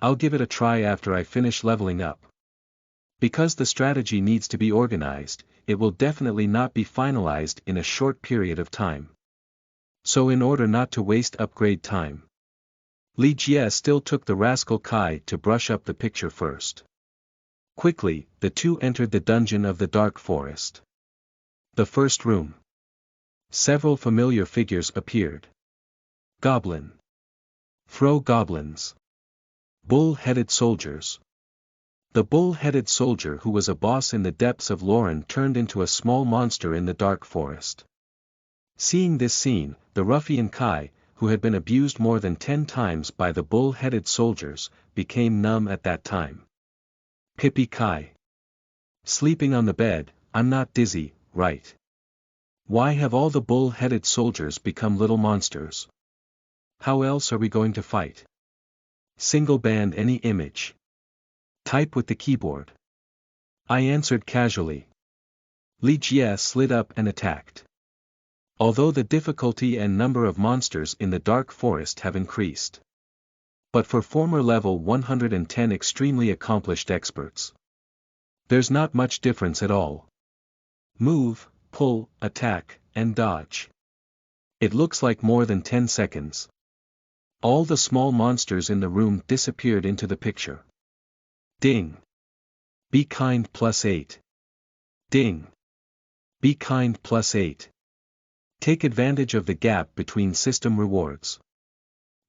I'll give it a try after I finish leveling up. Because the strategy needs to be organized, it will definitely not be finalized in a short period of time. So in order not to waste upgrade time, Li Jie still took the rascal Kai to brush up the picture first. Quickly, the two entered the dungeon of the dark forest. The first room. Several familiar figures appeared. Goblin. Throw goblins. Bull-headed soldiers. The bull-headed soldier who was a boss in the depths of Lauren turned into a small monster in the dark forest. Seeing this scene, the ruffian Kai, who had been abused more than 10 times by the bull-headed soldiers, became numb at that time. Pippi Kai. Sleeping on the bed, I'm not dizzy, right? Why have all the bull-headed soldiers become little monsters? How else are we going to fight? Single band any image. Type with the keyboard. I answered casually. Li Jie slid up and attacked. Although the difficulty and number of monsters in the dark forest have increased. But for former level 110 extremely accomplished experts, There's not much difference at all. Move, pull, attack, and dodge. It looks like more than 10 seconds. All the small monsters in the room disappeared into the picture. Ding. Be kind +8. Ding. Be kind +8. Take advantage of the gap between system rewards.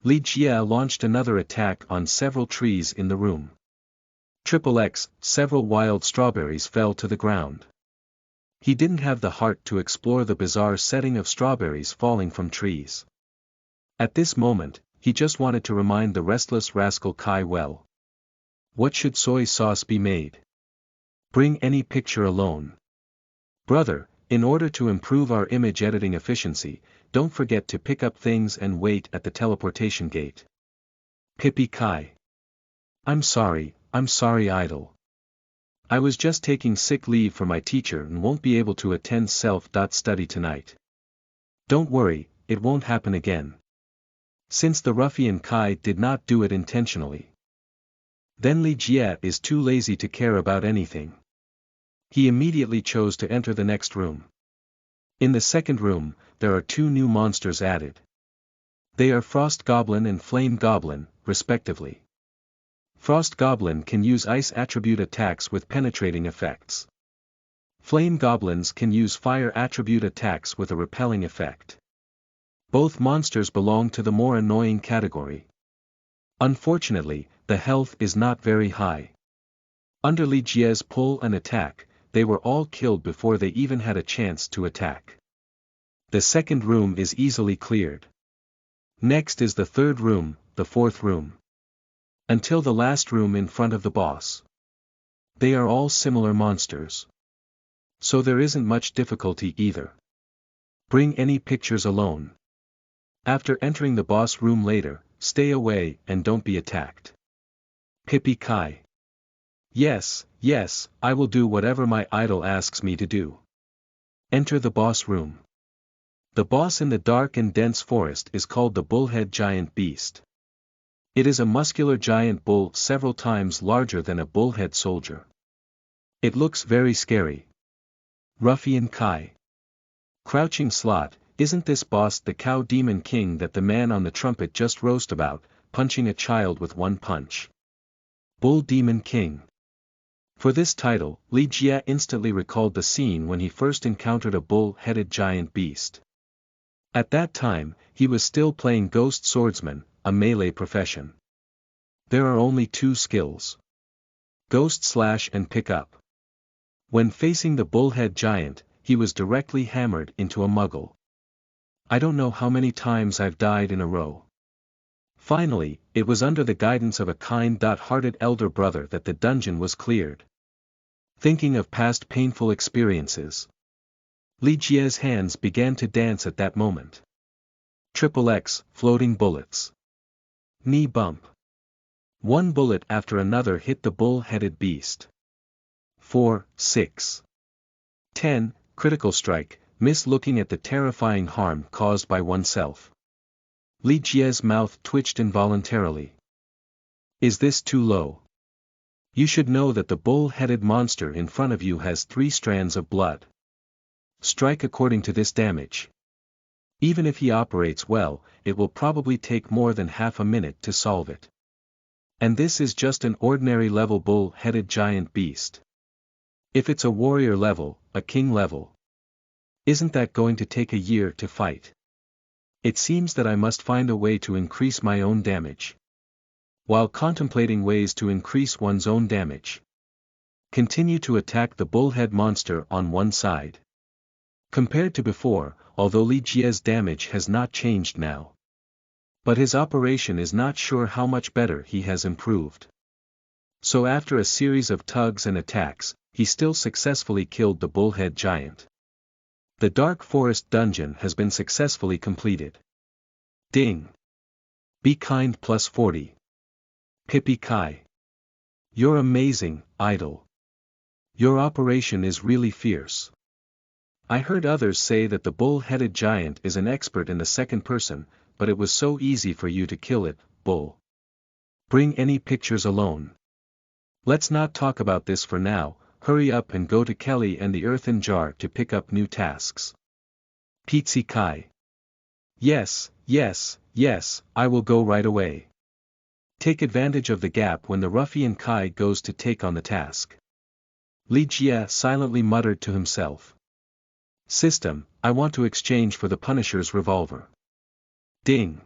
Li Jie launched another attack on several trees in the room. XXX, several wild strawberries fell to the ground. He didn't have the heart to explore the bizarre setting of strawberries falling from trees. At this moment, he just wanted to remind the restless rascal Kai well. What should soy sauce be made? Bring any picture alone. Brother, in order to improve our image editing efficiency, don't forget to pick up things and wait at the teleportation gate. Pippi Kai. I'm sorry, idol. I was just taking sick leave from my teacher and won't be able to attend self-study tonight. Don't worry, it won't happen again. Since the ruffian Kai did not do it intentionally. Then Li Jie is too lazy to care about anything. He immediately chose to enter the next room. In the second room, there are two new monsters added. They are Frost Goblin and Flame Goblin, respectively. Frost Goblin can use ice attribute attacks with penetrating effects. Flame Goblins can use fire attribute attacks with a repelling effect. Both monsters belong to the more annoying category. Unfortunately, the health is not very high. Under Li Jie's pull and attack, they were all killed before they even had a chance to attack. The second room is easily cleared. Next is the third room, the fourth room. Until the last room in front of the boss. They are all similar monsters. So there isn't much difficulty either. Bring any pictures alone. After entering the boss room later, stay away and don't be attacked. Pippi Kai. Yes, I will do whatever my idol asks me to do. Enter the boss room. The boss in the dark and dense forest is called the Bullhead Giant beast. It is a muscular giant bull several times larger than a bullhead soldier. It looks very scary. Ruffian Kai. Crouching Slot, isn't this boss the cow demon king that the man on the trumpet just roast about, punching a child with one punch? Bull Demon King. For this title, Li Jie instantly recalled the scene when he first encountered a bull-headed giant beast. At that time, he was still playing Ghost Swordsman, a melee profession. There are only two skills. Ghost Slash and Pick Up. When facing the Bullhead Giant, he was directly hammered into a muggle. I don't know how many times I've died in a row. Finally, it was under the guidance of a kind-hearted elder brother that the dungeon was cleared. Thinking of past painful experiences, Li Jie's hands began to dance at that moment. XXX, floating bullets. Knee bump. One bullet after another hit the bull-headed beast. 4, 6. 10, critical strike, miss looking at the terrifying harm caused by oneself. Li Jie's mouth twitched involuntarily. Is this too low? You should know that the bull-headed monster in front of you has 3 strands of blood. Strike according to this damage. Even if he operates well, it will probably take more than half a minute to solve it. And this is just an ordinary level bull-headed giant beast. If it's a warrior level, a king level, isn't that going to take a year to fight? It seems that I must find a way to increase my own damage. While contemplating ways to increase one's own damage, continue to attack the bullhead monster on one side. Compared to before, although Li Jie's damage has not changed now. But his operation is not sure how much better he has improved. So after a series of tugs and attacks, he still successfully killed the Bullhead Giant. The Dark Forest dungeon has been successfully completed. Ding! Be kind +40. Pippi Kai. You're amazing, idol. Your operation is really fierce. I heard others say that the bull-headed giant is an expert in the second person, but it was so easy for you to kill it, bull. Bring any pictures alone. Let's not talk about this for now, hurry up and go to Kelly and the earthen jar to pick up new tasks. Pizzi Kai. Yes, yes, yes, I will go right away. Take advantage of the gap when the ruffian Kai goes to take on the task. Li Jie silently muttered to himself. System, I want to exchange for the Punisher's revolver. Ding.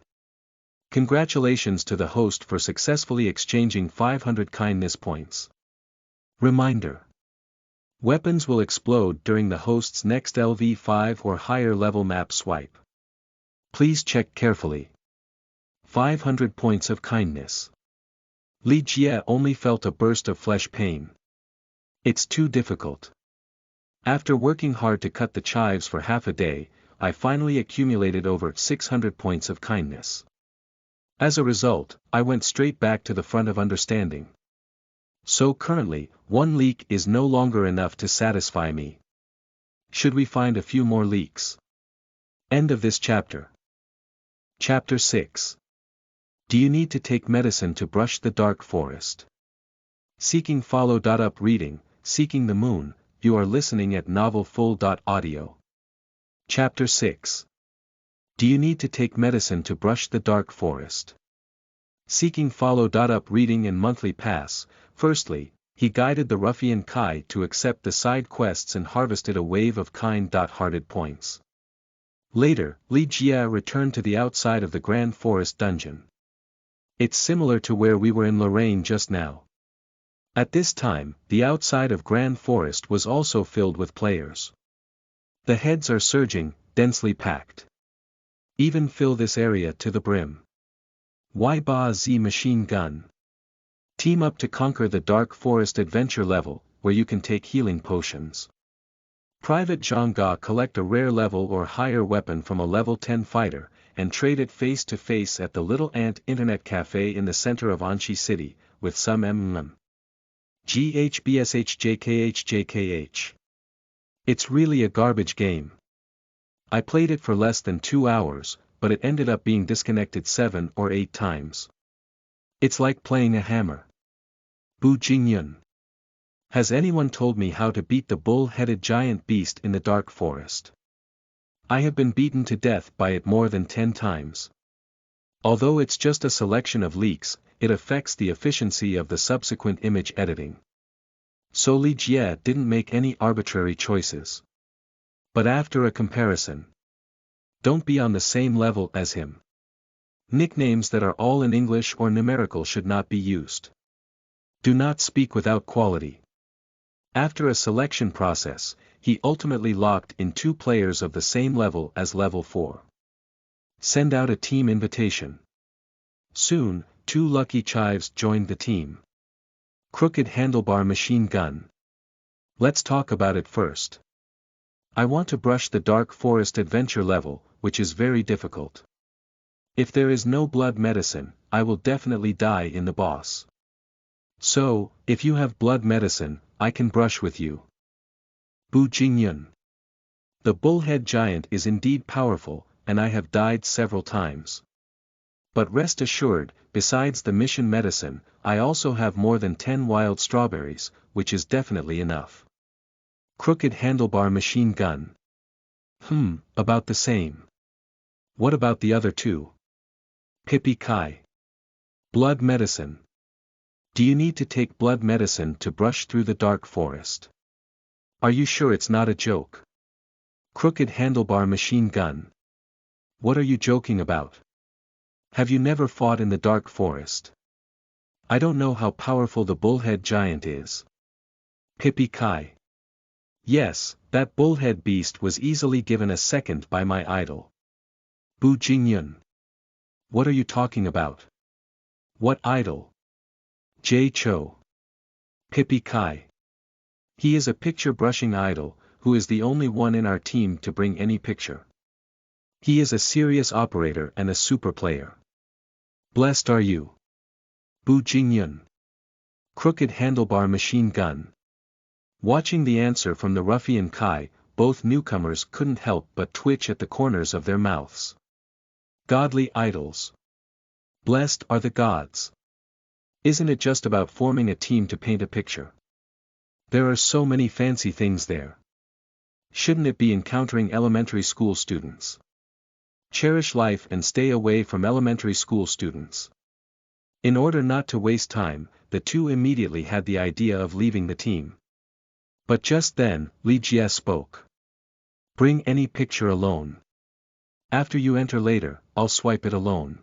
Congratulations to the host for successfully exchanging 500 kindness points. Reminder. Weapons will explode during the host's next LV5 or higher level map swipe. Please check carefully. 500 points of kindness. Li Jie only felt a burst of flesh pain. It's too difficult. After working hard to cut the chives for half a day, I finally accumulated over 600 points of kindness. As a result, I went straight back to the front of understanding. So currently, one leak is no longer enough to satisfy me. Should we find a few more leaks? End of this chapter. Chapter 6. Do you need to take medicine to brush the dark forest? Seeking follow. Up reading, Seeking the Moon, you are listening at novelfull.audio. Chapter 6. Do you need to take medicine to brush the dark forest? Seeking follow. Up reading and monthly pass. Firstly, he guided the ruffian Kai to accept the side quests and harvested a wave of kind-hearted points. Later, Li Jie returned to the outside of the Grand Forest dungeon. It's similar to where we were in Lorraine just now. At this time, the outside of Grand Forest was also filled with players. The heads are surging, densely packed. Even fill this area to the brim. Why Ba Z machine gun? Team up to conquer the Dark Forest adventure level, where you can take healing potions. Private Zhangga collect a rare level or higher weapon from a level 10 fighter, and trade it face to face at the Little Ant Internet Cafe in the center of Anchi City, with some GHBSHJKHJKH. It's really a garbage game. I played it for less than 2 hours, but it ended up being disconnected 7 or 8 times. It's like playing a hammer. Bu Jingyun. Has anyone told me how to beat the bull-headed giant beast in the dark forest? I have been beaten to death by it more than 10 times. Although it's just a selection of leaks, it affects the efficiency of the subsequent image editing. So Li Jie didn't make any arbitrary choices. But after a comparison, don't be on the same level as him. Nicknames that are all in English or numerical should not be used. Do not speak without quality. After a selection process, he ultimately locked in 2 players of the same level as level 4. Send out a team invitation. Soon, 2 lucky chives joined the team. Crooked handlebar machine gun. Let's talk about it first. I want to brush the Dark Forest adventure level, which is very difficult. If there is no blood medicine, I will definitely die in the boss. So, if you have blood medicine, I can brush with you. Bu Jingyun. The Bullhead Giant is indeed powerful, and I have died several times. But rest assured, besides the mission medicine, I also have more than 10 wild strawberries, which is definitely enough. Crooked handlebar machine gun. About the same. What about the other 2? Pippi Kai. Blood medicine. Do you need to take blood medicine to brush through the dark forest? Are you sure it's not a joke? Crooked handlebar machine gun. What are you joking about? Have you never fought in the dark forest? I don't know how powerful the Bullhead Giant is. Pippi Kai. Yes, that bullhead beast was easily given a second by my idol. Bu Jingyun. What are you talking about? What idol? Jay Cho. Pippi Kai. He is a picture-brushing idol, who is the only one in our team to bring any picture. He is a serious operator and a super player. Blessed are you. Bu Jingyun. Crooked handlebar machine gun. Watching the answer from the ruffian Kai, both newcomers couldn't help but twitch at the corners of their mouths. Godly idols. Blessed are the gods. Isn't it just about forming a team to paint a picture? There are so many fancy things there. Shouldn't it be encountering elementary school students? Cherish life and stay away from elementary school students. In order not to waste time, the two immediately had the idea of leaving the team. But just then, Li Jie spoke. Bring any picture alone. After you enter later, I'll swipe it alone.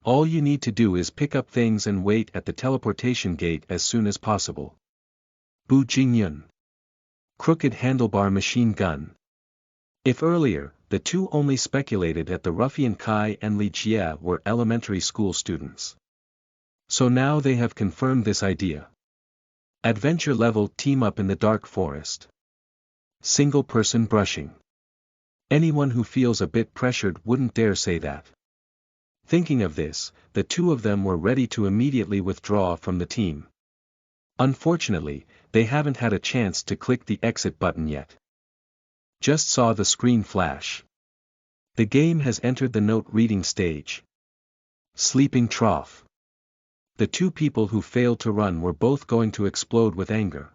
All you need to do is pick up things and wait at the teleportation gate as soon as possible. Bu Jingyun. Crooked handlebar machine gun. If earlier, the two only speculated that the ruffian Kai and Li Jie were elementary school students. So now they have confirmed this idea. Adventure level team up in the dark forest. Single person brushing. Anyone who feels a bit pressured wouldn't dare say that. Thinking of this, the two of them were ready to immediately withdraw from the team. Unfortunately, they haven't had a chance to click the exit button yet. Just saw the screen flash. The game has entered the note reading stage. Sleeping trough. The two people who failed to run were both going to explode with anger.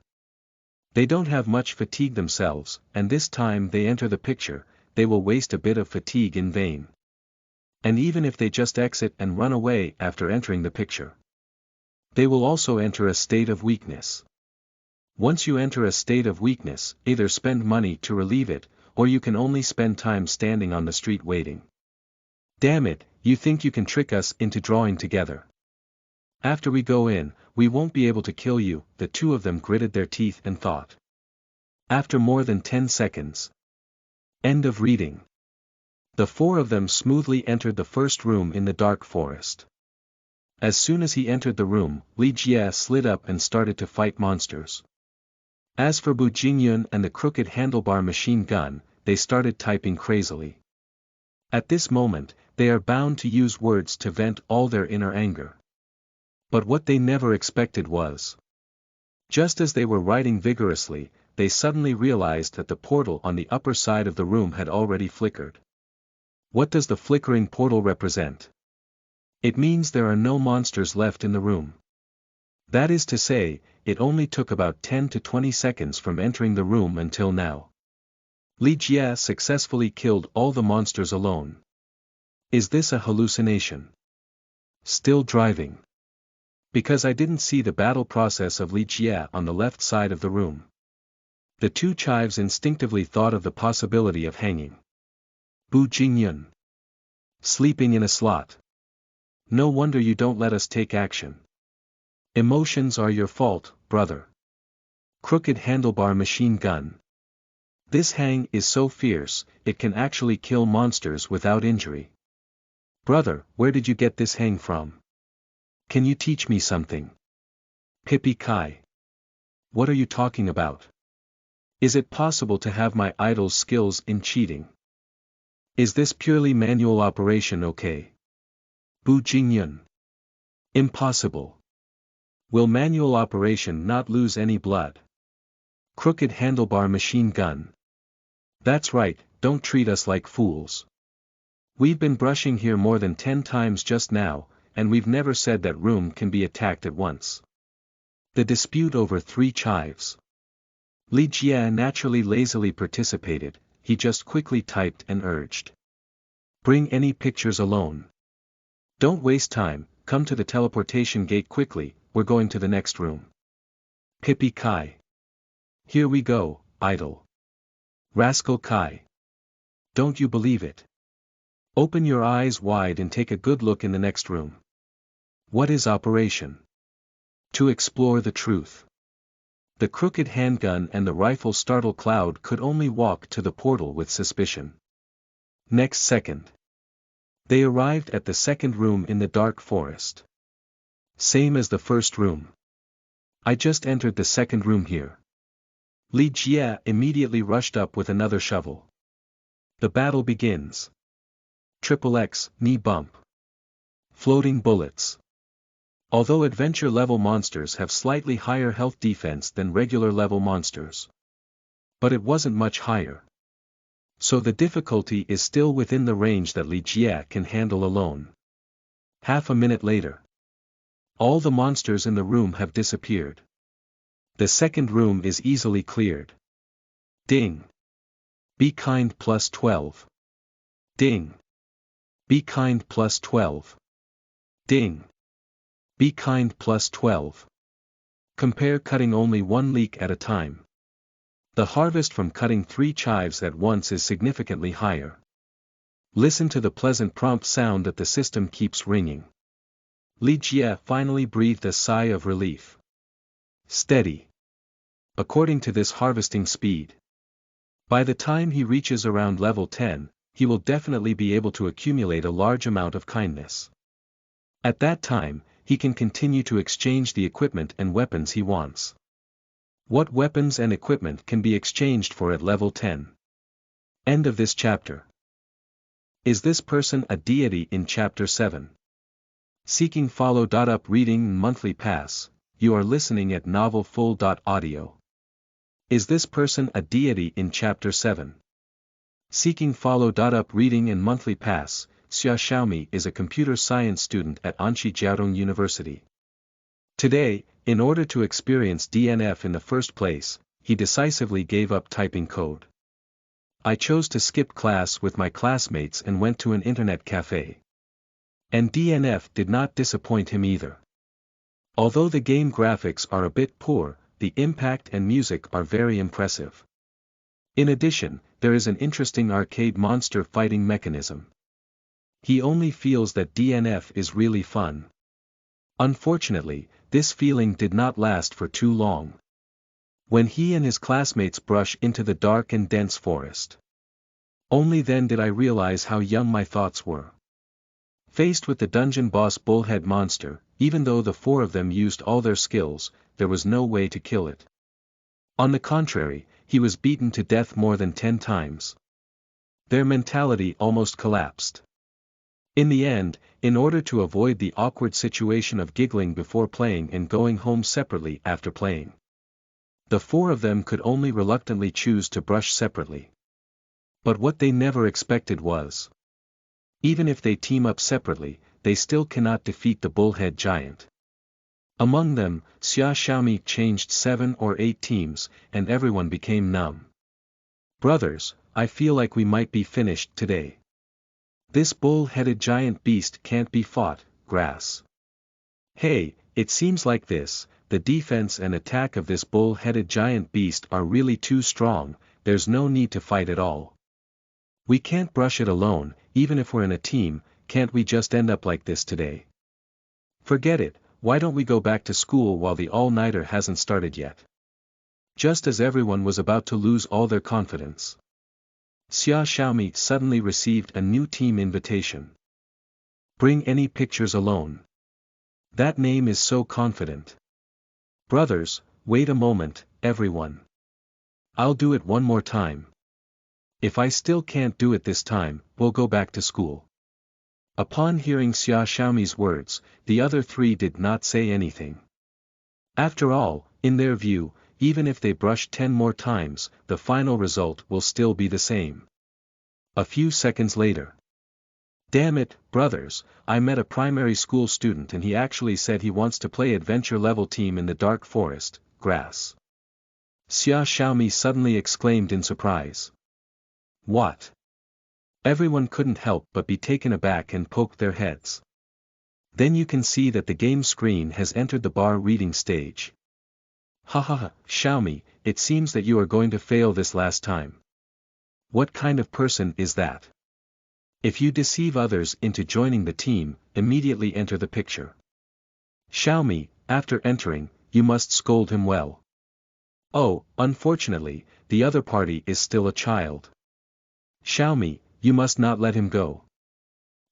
They don't have much fatigue themselves, and this time they enter the picture, they will waste a bit of fatigue in vain. And even if they just exit and run away after entering the picture, they will also enter a state of weakness. Once you enter a state of weakness, either spend money to relieve it, or you can only spend time standing on the street waiting. Damn it, you think you can trick us into drawing together? After we go in, we won't be able to kill you, the two of them gritted their teeth and thought. After more than 10 seconds. End of reading. The four of them smoothly entered the first room in the dark forest. As soon as he entered the room, Li Jie slid up and started to fight monsters. As for Bu Jingyun and the crooked handlebar machine gun, they started typing crazily. At this moment, they are bound to use words to vent all their inner anger. But what they never expected was, just as they were writing vigorously, they suddenly realized that the portal on the upper side of the room had already flickered. What does the flickering portal represent? It means there are no monsters left in the room. That is to say, it only took about 10 to 20 seconds from entering the room until now. Li Jie successfully killed all the monsters alone. Is this a hallucination? Still driving. Because I didn't see the battle process of Li Jie on the left side of the room. The two chives instinctively thought of the possibility of hanging. Bu Jingyun. Sleeping in a slot. No wonder you don't let us take action. Emotions are your fault, brother. Crooked handlebar machine gun. This hang is so fierce, it can actually kill monsters without injury. Brother, where did you get this hang from? Can you teach me something? Pippi Kai. What are you talking about? Is it possible to have my idol's skills in cheating? Is this purely manual operation okay? Bu Jingyun. Impossible. Will manual operation not lose any blood? Crooked handlebar machine gun. That's right, don't treat us like fools. We've been brushing here more than 10 times just now, and we've never said that room can be attacked at once. The dispute over 3 chives. Li Jie naturally lazily participated, he just quickly typed and urged. Bring any pictures alone. Don't waste time, come to the teleportation gate quickly, we're going to the next room. Pippi Kai. Here we go, idol. Rascal Kai. Don't you believe it? Open your eyes wide and take a good look in the next room. What is operation? To explore the truth. The crooked handgun and the rifle startled Cloud could only walk to the portal with suspicion. Next second. They arrived at the second room in the dark forest. Same as the first room. I just entered the second room here. Li Jie immediately rushed up with another shovel. The battle begins. XXX, knee bump. Floating bullets. Although adventure level monsters have slightly higher health defense than regular level monsters. But it wasn't much higher. So the difficulty is still within the range that Li Jie can handle alone. Half a minute later. All the monsters in the room have disappeared. The second room is easily cleared. Ding. Be kind plus 12. Ding. Be kind plus 12. Ding. Be kind plus 12. Compare cutting only one leek at a time. The harvest from cutting 3 chives at once is significantly higher. Listen to the pleasant prompt sound that the system keeps ringing. Li Jie finally breathed a sigh of relief. Steady. According to this harvesting speed, by the time he reaches around level 10, he will definitely be able to accumulate a large amount of kindness. At that time, he can continue to exchange the equipment and weapons he wants. What weapons and equipment can be exchanged for at level 10? End of this chapter. Is this person a deity in chapter 7? Seeking follow. Up reading monthly pass, you are listening at novelfull.audio. Is this person a deity in chapter 7? Seeking follow. Up reading and monthly pass, Xia Xiaomi is a computer science student at Anxi Jiaotong University. Today, in order to experience DNF in the first place, he decisively gave up typing code. I chose to skip class with my classmates and went to an internet cafe. And DNF did not disappoint him either. Although the game graphics are a bit poor, the impact and music are very impressive. In addition, there is an interesting arcade monster fighting mechanism. He only feels that DNF is really fun. Unfortunately, this feeling did not last for too long. When he and his classmates brush into the dark and dense forest. Only then did I realize how young my thoughts were. Faced with the dungeon boss Bullhead monster, even though the 4 of them used all their skills, there was no way to kill it. On the contrary, he was beaten to death more than 10 times. Their mentality almost collapsed. In the end, in order to avoid the awkward situation of giggling before playing and going home separately after playing, the 4 of them could only reluctantly choose to brush separately. But what they never expected was, even if they team up separately, they still cannot defeat the Bullhead Giant. Among them, Xia Xiaomi changed 7 or 8 teams, and everyone became numb. Brothers, I feel like we might be finished today. This bull-headed giant beast can't be fought, grass. Hey, it seems like this, the defense and attack of this bull-headed giant beast are really too strong, there's no need to fight at all. We can't brush it alone, even if we're in a team, can't we just end up like this today? Forget it, why don't we go back to school while the all-nighter hasn't started yet? Just as everyone was about to lose all their confidence, Xia Xiaomi suddenly received a new team invitation. Bring any pictures alone. That name is so confident. Brothers, wait a moment, everyone. I'll do it one more time. If I still can't do it this time, we'll go back to school. Upon hearing Xia Xiaomi's words, the other 3 did not say anything. After all, in their view, even if they brush 10 more times, the final result will still be the same. A few seconds later. Damn it, brothers, I met a primary school student and he actually said he wants to play adventure level team in the dark forest, grass. Xia Xiaomi suddenly exclaimed in surprise. What? Everyone couldn't help but be taken aback and poked their heads. Then you can see that the game screen has entered the bar reading stage. Hahaha, Xiaomi, it seems that you are going to fail this last time. What kind of person is that? If you deceive others into joining the team, immediately enter the picture. Xiaomi, after entering, you must scold him well. Oh, unfortunately, the other party is still a child. Xiaomi, you must not let him go.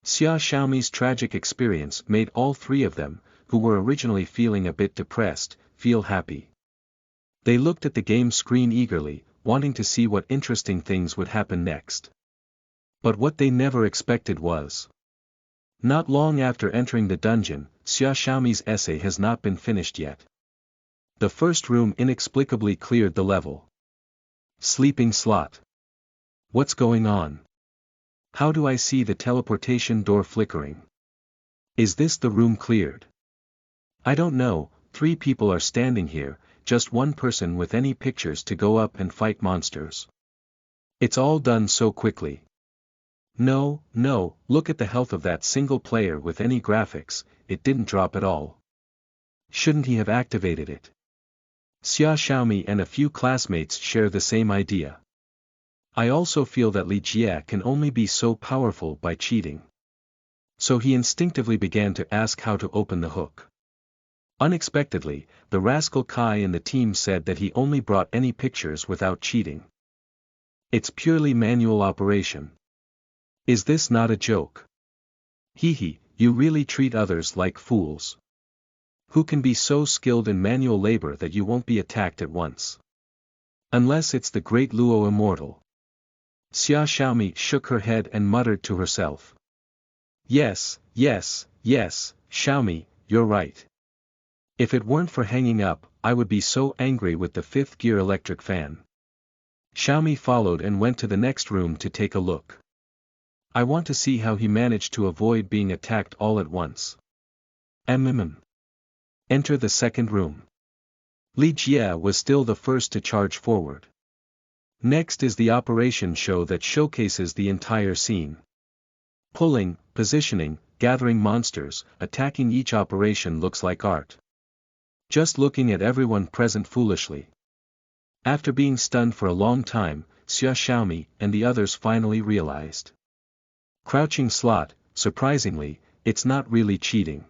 Xia Xiaomi's tragic experience made all 3 of them, who were originally feeling a bit depressed, feel happy. They looked at the game screen eagerly, wanting to see what interesting things would happen next. But what they never expected was, not long after entering the dungeon, Xia Xiaomi's essay has not been finished yet. The first room inexplicably cleared the level. Sleeping slot. What's going on? How do I see the teleportation door flickering? Is this the room cleared? I don't know, 3 people are standing here, just one person with any pictures to go up and fight monsters. It's all done so quickly. No, look at the health of that single player with any graphics, it didn't drop at all. Shouldn't he have activated it? Xia Xiaomi and a few classmates share the same idea. I also feel that Li Jie can only be so powerful by cheating. So he instinctively began to ask how to open the hook. Unexpectedly, the rascal Kai in the team said that he only brought any pictures without cheating. It's purely manual operation. Is this not a joke? Hehe, you really treat others like fools. Who can be so skilled in manual labor that you won't be attacked at once? Unless it's the great Luo immortal. Xia Xiaomi shook her head and muttered to herself. Yes, Xiaomi, you're right. If it weren't for hanging up, I would be so angry with the fifth gear electric fan. Xiaomi followed and went to the next room to take a look. I want to see how he managed to avoid being attacked all at once. Enter the second room. Li Jie was still the first to charge forward. Next is the operation show that showcases the entire scene. Pulling, positioning, gathering monsters, attacking. Each operation looks like art. Just looking at everyone present foolishly. After being stunned for a long time, Xia Xiaomi and the others finally realized. Crouching slot, surprisingly, it's not really cheating.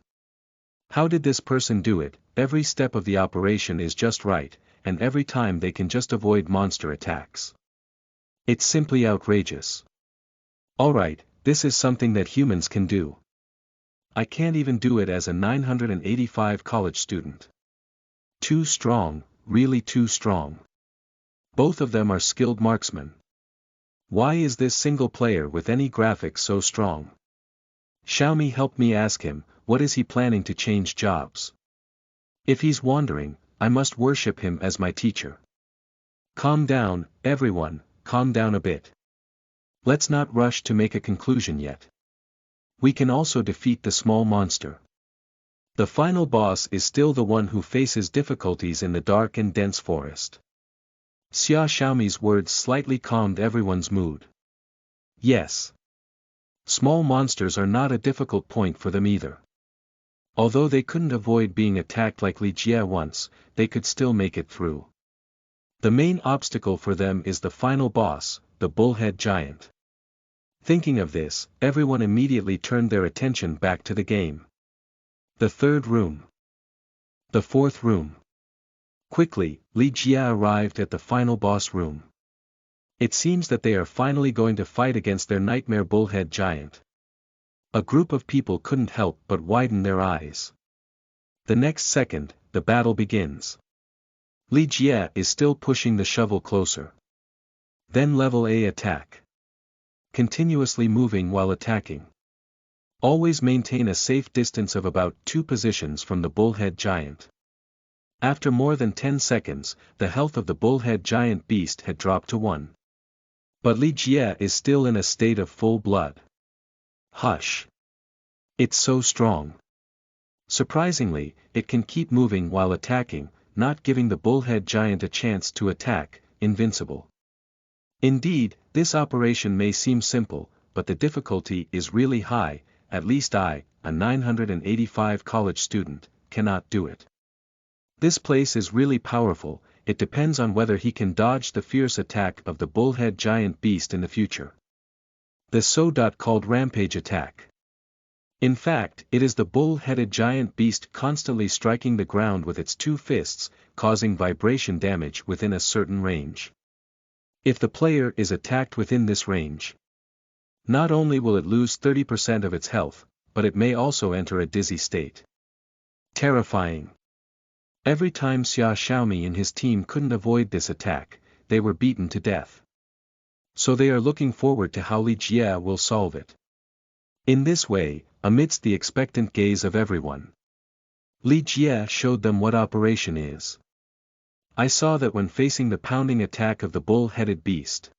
How did this person do it? Every step of the operation is just right, and every time they can just avoid monster attacks. It's simply outrageous. Alright, this is something that humans can do. I can't even do it as a 985 college student. Too strong, really too strong. Both of them are skilled marksmen. Why is this single player with any graphics so strong? Xiaomi helped me ask him, what is he planning to change jobs? If he's wandering, I must worship him as my teacher. Calm down, everyone, calm down a bit. Let's not rush to make a conclusion yet. We can also defeat the small monster. The final boss is still the one who faces difficulties in the dark and dense forest. Xia Xiaomi's words slightly calmed everyone's mood. Yes. Small monsters are not a difficult point for them either. Although they couldn't avoid being attacked like Li Jie once, they could still make it through. The main obstacle for them is the final boss, the Bullhead Giant. Thinking of this, everyone immediately turned their attention back to the game. The third room. The fourth room. Quickly, Li Jie arrived at the final boss room. It seems that they are finally going to fight against their nightmare Bullhead Giant. A group of people couldn't help but widen their eyes. The next second, the battle begins. Li Jie is still pushing the shovel closer. Then level A attack. Continuously moving while attacking. Always maintain a safe distance of about 2 positions from the Bullhead Giant. After more than 10 seconds, the health of the Bullhead Giant beast had dropped to 1. But Li Jie is still in a state of full blood. Hush. It's so strong. Surprisingly, it can keep moving while attacking, not giving the Bullhead Giant a chance to attack, invincible. Indeed, this operation may seem simple, but the difficulty is really high. At least I, a 985 college student, cannot do it. This place is really powerful, it depends on whether he can dodge the fierce attack of the Bullhead Giant beast in the future. The so-called rampage attack. In fact, it is the bull-headed giant beast constantly striking the ground with its 2 fists, causing vibration damage within a certain range. If the player is attacked within this range, not only will it lose 30% of its health, but it may also enter a dizzy state. Terrifying. Every time Xia Xiaomi and his team couldn't avoid this attack, they were beaten to death. So they are looking forward to how Li Jie will solve it. In this way, amidst the expectant gaze of everyone, Li Jie showed them what operation is. I saw that when facing the pounding attack of the bull-headed beast,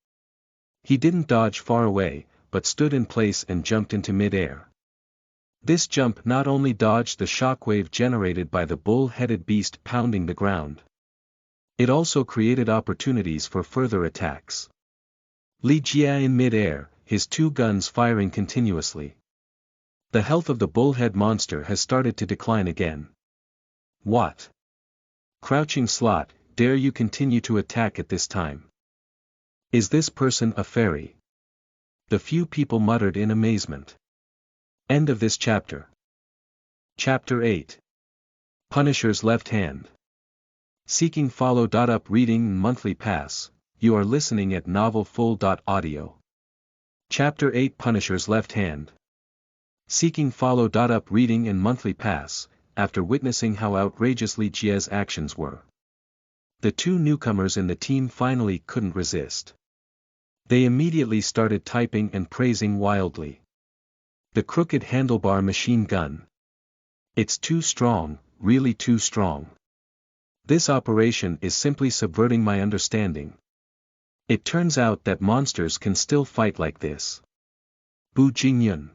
he didn't dodge far away, but stood in place and jumped into mid-air. This jump not only dodged the shockwave generated by the bull-headed beast pounding the ground, It also created opportunities for further attacks. Li Jie in mid-air, his two guns firing continuously. The health of the bullhead monster has started to decline again. What? Crouching slot, dare you continue to attack at this time? Is this person a fairy? The few people muttered in amazement. End of this chapter. Chapter 8. Punisher's Left Hand. Seeking follow-up reading monthly pass, you are listening at novelfull.audio. Chapter 8 Punisher's Left Hand. Seeking follow-up reading and monthly pass, after witnessing how outrageous Li Jie's actions were. The two newcomers in the team finally couldn't resist. They immediately started typing and praising wildly. The crooked handlebar machine gun. It's too strong, really too strong. This operation is simply subverting my understanding. It turns out that monsters can still fight like this. Bu Jingyun.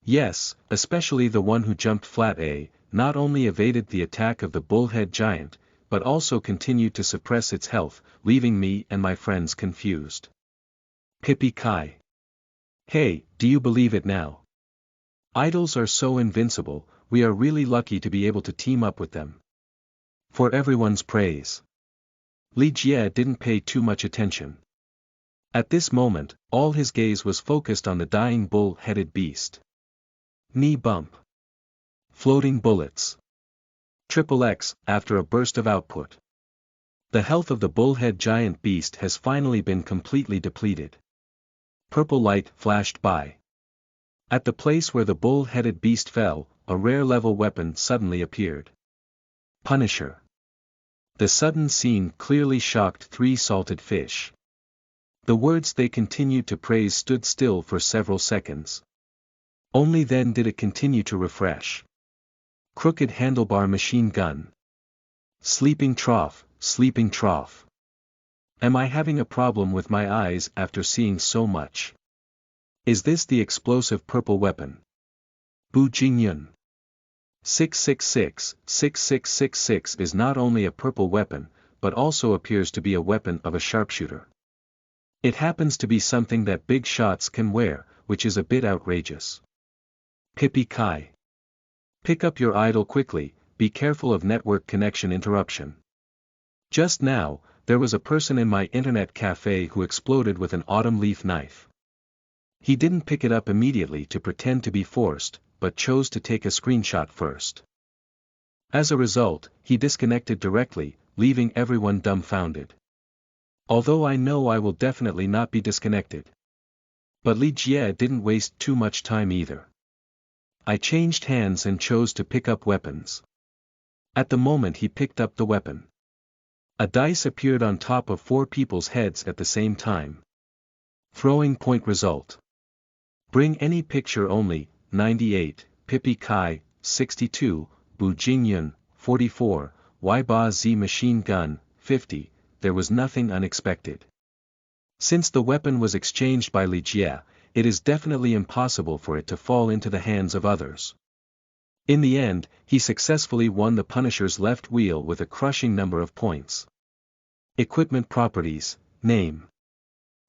Yes, especially the one who jumped flat A, not only evaded the attack of the Bullhead Giant, but also continued to suppress its health, leaving me and my friends confused. Pippi Kai. Hey, do you believe it now? Idols are so invincible, we are really lucky to be able to team up with them. For everyone's praise. Li Jie didn't pay too much attention. At this moment, all his gaze was focused on the dying bull-headed beast. Knee bump. Floating bullets. XXX, after a burst of output. The health of the bullhead giant beast has finally been completely depleted. Purple light flashed by. At the place where the bull-headed beast fell, a rare level weapon suddenly appeared. Punisher. The sudden scene clearly shocked three salted fish. The words they continued to praise stood still for several seconds. Only then did it continue to refresh. Crooked handlebar machine gun. Sleeping trough, sleeping trough. Am I having a problem with my eyes after seeing so much? Is this the explosive purple weapon? Bu Jingyun. 666 is not only a purple weapon, but also appears to be a weapon of a sharpshooter. It happens to be something that big shots can wear, which is a bit outrageous. Pippi Kai. Pick up your idol quickly, be careful of network connection interruption. Just now, there was a person in my internet cafe who exploded with an autumn leaf knife. He didn't pick it up immediately to pretend to be forced, but chose to take a screenshot first. As a result, he disconnected directly, leaving everyone dumbfounded. Although I know I will definitely not be disconnected. But Li Jie didn't waste too much time either. I changed hands and chose to pick up weapons. At the moment he picked up the weapon, a dice appeared on top of four people's heads at the same time. Throwing point result. Bring any picture only, 98, Pippi Kai, 62, Bu Jingyun, 44, Ba Z machine gun, 50, there was nothing unexpected. Since the weapon was exchanged by Li Jie, it is definitely impossible for it to fall into the hands of others. In the end, he successfully won the Punisher's left wheel with a crushing number of points. Equipment properties, name.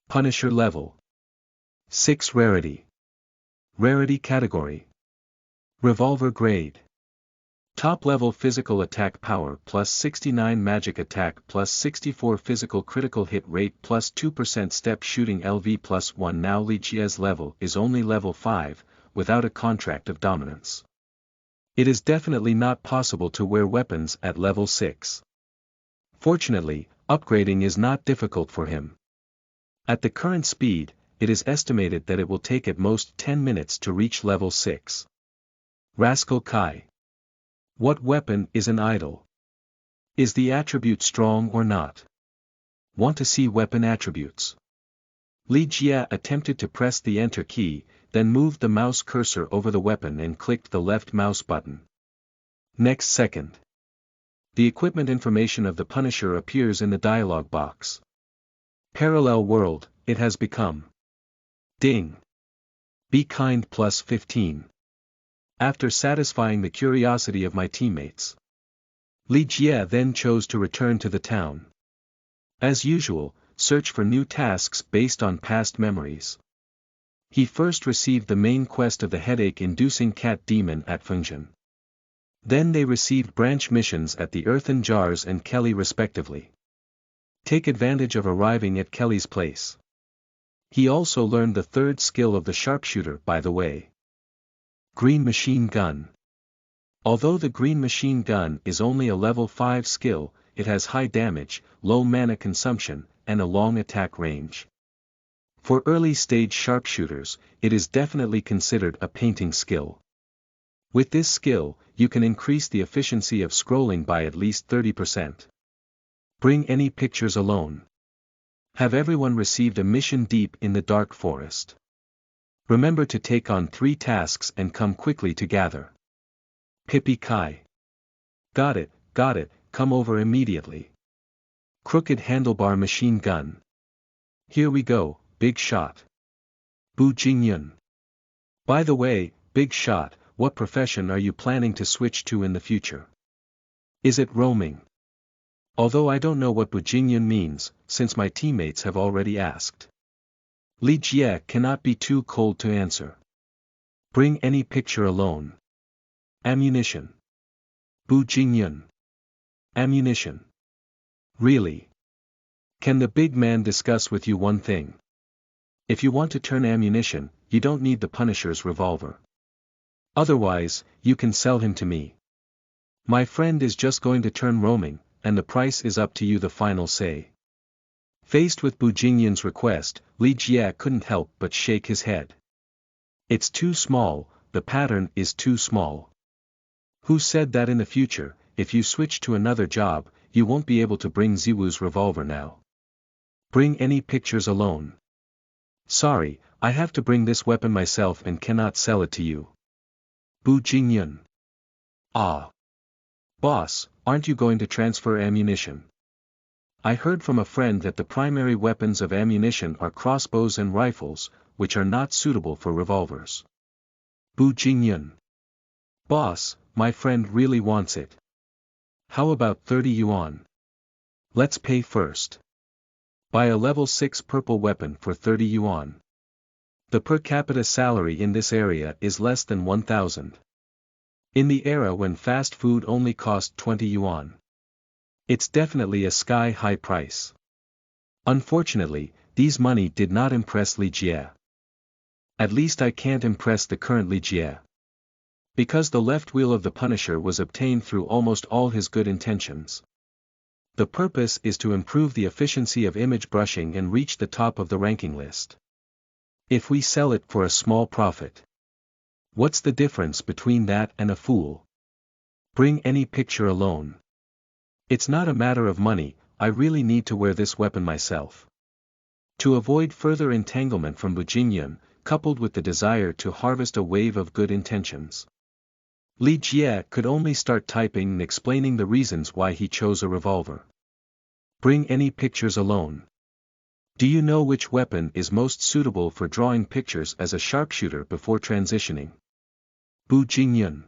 Punisher level. 6 rarity. Rarity category. Revolver grade. Top level physical attack power plus 69 magic attack plus 64 physical critical hit rate plus 2% step shooting LV plus 1. Now Li Jie's level is only level 5, without a contract of dominance. It is definitely not possible to wear weapons at level 6. Fortunately, upgrading is not difficult for him. At the current speed, it is estimated that it will take at most 10 minutes to reach level 6. Rascal Kai. What weapon is an idol? Is the attribute strong or not? Want to see weapon attributes? Li Jie attempted to press the enter key, then moved the mouse cursor over the weapon and clicked the left mouse button. Next second. The equipment information of the Punisher appears in the dialog box. Parallel world, it has become. Ding. Be kind plus 15. After satisfying the curiosity of my teammates. Li Jie then chose to return to the town. As usual, search for new tasks based on past memories. He first received the main quest of the headache-inducing cat demon at Fengzhen. Then they received branch missions at the Earthen Jars and Kelly respectively. Take advantage of arriving at Kelly's place. He also learned the third skill of the sharpshooter, by the way. Green Machine Gun. Although the Green Machine Gun is only a level 5 skill, it has high damage, low mana consumption, and a long attack range. For early-stage sharpshooters, it is definitely considered a painting skill. With this skill, you can increase the efficiency of scrolling by at least 30%. Bring any pictures alone. Have everyone received a mission deep in the dark forest. Remember to take on 3 tasks and come quickly to gather. Pippi Kai. Got it, come over immediately. Crooked Handlebar Machine Gun. Here we go, big shot. Bu Jingyun. By the way, big shot, what profession are you planning to switch to in the future? Is it roaming? Although I don't know what Bu Jingyun means, since my teammates have already asked. Li Jie cannot be too cold to answer. Bring any picture alone. Ammunition. Bu Jingyun. Ammunition. Really? Can the big man discuss with you one thing? If you want to turn ammunition, you don't need the Punisher's revolver. Otherwise, you can sell him to me. My friend is just going to turn roaming, and the price is up to you, the final say. Faced with Bu Jingyun's request, Li Jie couldn't help but shake his head. It's too small, the pattern is too small. Who said that in the future, if you switch to another job, you won't be able to bring Ziwu's revolver now? Bring any pictures alone. Sorry, I have to bring this weapon myself and cannot sell it to you. Bu Jingyun. Ah. Boss, aren't you going to transfer ammunition? I heard from a friend that the primary weapons of ammunition are crossbows and rifles, which are not suitable for revolvers. Bu Jingyun. Boss, my friend really wants it. How about 30 yuan? Let's pay first. Buy a level 6 purple weapon for 30 yuan. The per capita salary in this area is less than 1,000. In the era when fast food only cost 20 yuan. It's definitely a sky-high price. Unfortunately, these money did not impress Li Jie. At least I can't impress the current Li Jie. Because the left wheel of the Punisher was obtained through almost all his good intentions. The purpose is to improve the efficiency of image brushing and reach the top of the ranking list. If we sell it for a small profit. What's the difference between that and a fool? Bring any picture alone. It's not a matter of money, I really need to wear this weapon myself. To avoid further entanglement from Bu Jingyun, coupled with the desire to harvest a wave of good intentions. Li Jie could only start typing and explaining the reasons why he chose a revolver. Bring any pictures alone. Do you know which weapon is most suitable for drawing pictures as a sharpshooter before transitioning? Bu Jingyun.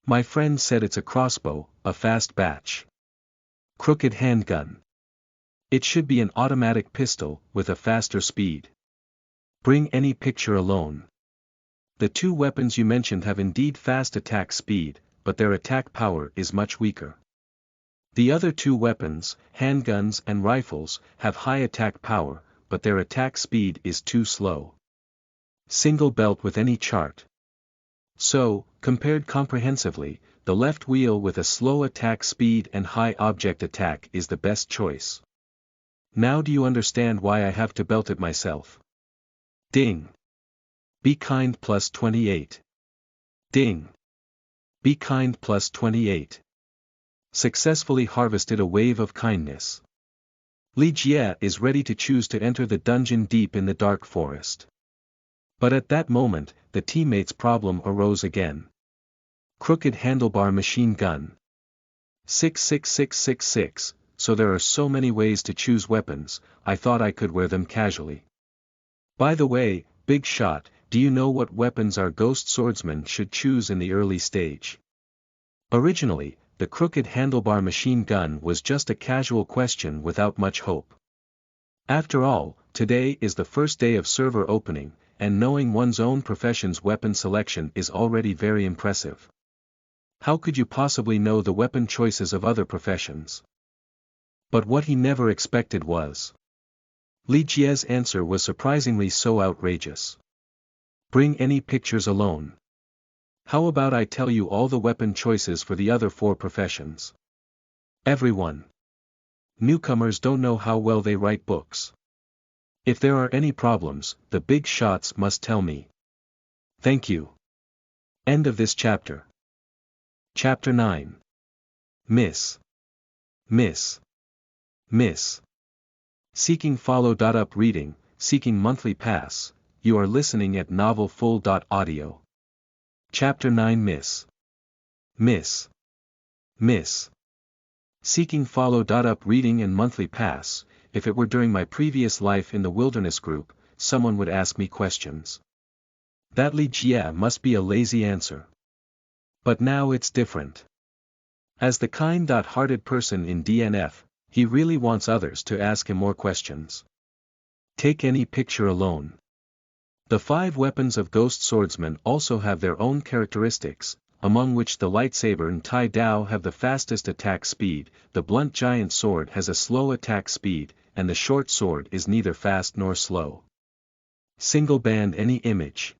My friend said it's a crossbow, a fast batch. Crooked handgun. It should be an automatic pistol, with a faster speed. Bring any picture alone. The 2 weapons you mentioned have indeed fast attack speed, but their attack power is much weaker. The other 2 weapons, handguns and rifles, have high attack power, but their attack speed is too slow. Single belt with any chart. So, compared comprehensively, the left wheel with a slow attack speed and high object attack is the best choice. Now do you understand why I have to belt it myself? Ding. Be kind plus 28. Ding. Be kind plus 28. Successfully harvested a wave of kindness. Li Jie is ready to choose to enter the dungeon deep in the dark forest. But at that moment, the teammates' problem arose again. Crooked handlebar machine gun. 66666, so there are so many ways to choose weapons, I thought I could wear them casually. By the way, big shot, do you know what weapons our ghost swordsman should choose in the early stage? Originally, the crooked handlebar machine gun was just a casual question without much hope. After all, today is the first day of server opening, and knowing one's own profession's weapon selection is already very impressive. How could you possibly know the weapon choices of other professions? But what he never expected was. Li Jie's answer was surprisingly so outrageous. Bring any pictures alone. How about I tell you all the weapon choices for the other 4 professions? Everyone. Newcomers don't know how well they write books. If there are any problems, the big shots must tell me. Thank you. End of this chapter. Chapter 9. Miss. Seeking follow.up reading, seeking monthly pass, you are listening at novelfull.audio. Chapter 9 Miss. Seeking follow.up reading and monthly pass. If it were during my previous life in the wilderness group, someone would ask me questions. That Li Jie must be a lazy answer. But now it's different. As the kind-hearted person in DNF, he really wants others to ask him more questions. Take any picture alone. The 5 weapons of Ghost Swordsman also have their own characteristics, among which the lightsaber and Tai Dao have the fastest attack speed, the blunt giant sword has a slow attack speed, and the short sword is neither fast nor slow. Single band any image.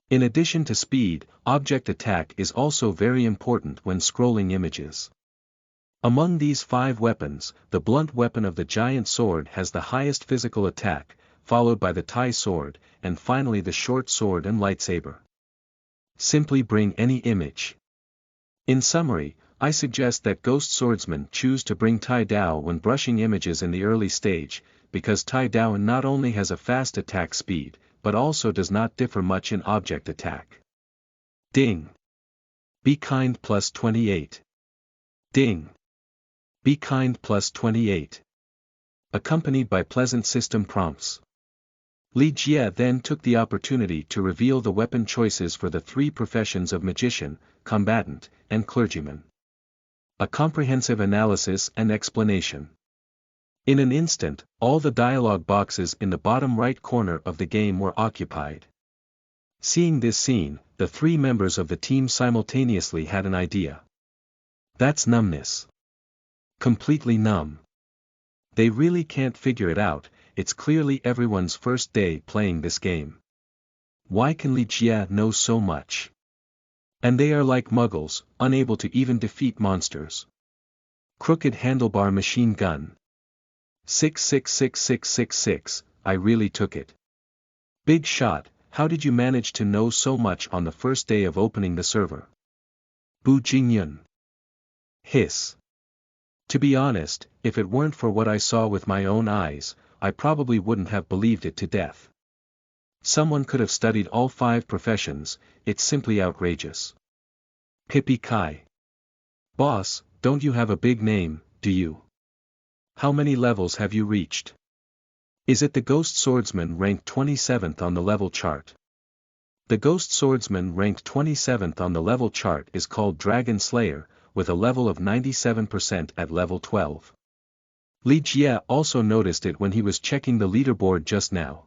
In addition to speed, object attack is also very important when scrolling images. Among these 5 weapons, the blunt weapon of the giant sword has the highest physical attack, followed by the Tai sword, and finally the short sword and lightsaber. Simply bring any image. In summary, I suggest that Ghost Swordsmen choose to bring Tai Dao when brushing images in the early stage, because Tai Dao not only has a fast attack speed, but also does not differ much in object attack. Ding. Be kind plus 28. Ding. Be kind plus 28. Accompanied by pleasant system prompts. Li Jie then took the opportunity to reveal the weapon choices for the 3 professions of magician, combatant, and clergyman. A comprehensive analysis and explanation. In an instant, all the dialogue boxes in the bottom right corner of the game were occupied. Seeing this scene, the 3 members of the team simultaneously had an idea. That's numbness. Completely numb. They really can't figure it out. It's clearly everyone's first day playing this game. Why can Li Jie know so much? And they are like muggles, unable to even defeat monsters. Crooked handlebar machine gun. 666666, I really took it. Big shot, how did you manage to know so much on the first day of opening the server? Bu Jingyun. Hiss. To be honest, if it weren't for what I saw with my own eyes, I probably wouldn't have believed it to death. Someone could have studied all 5 professions, it's simply outrageous. Pippi Kai. Boss, don't you have a big name, do you? How many levels have you reached? Is it the Ghost Swordsman ranked 27th on the level chart? The Ghost Swordsman ranked 27th on the level chart is called Dragon Slayer, with a level of 97% at level 12. Li Jie also noticed it when he was checking the leaderboard just now.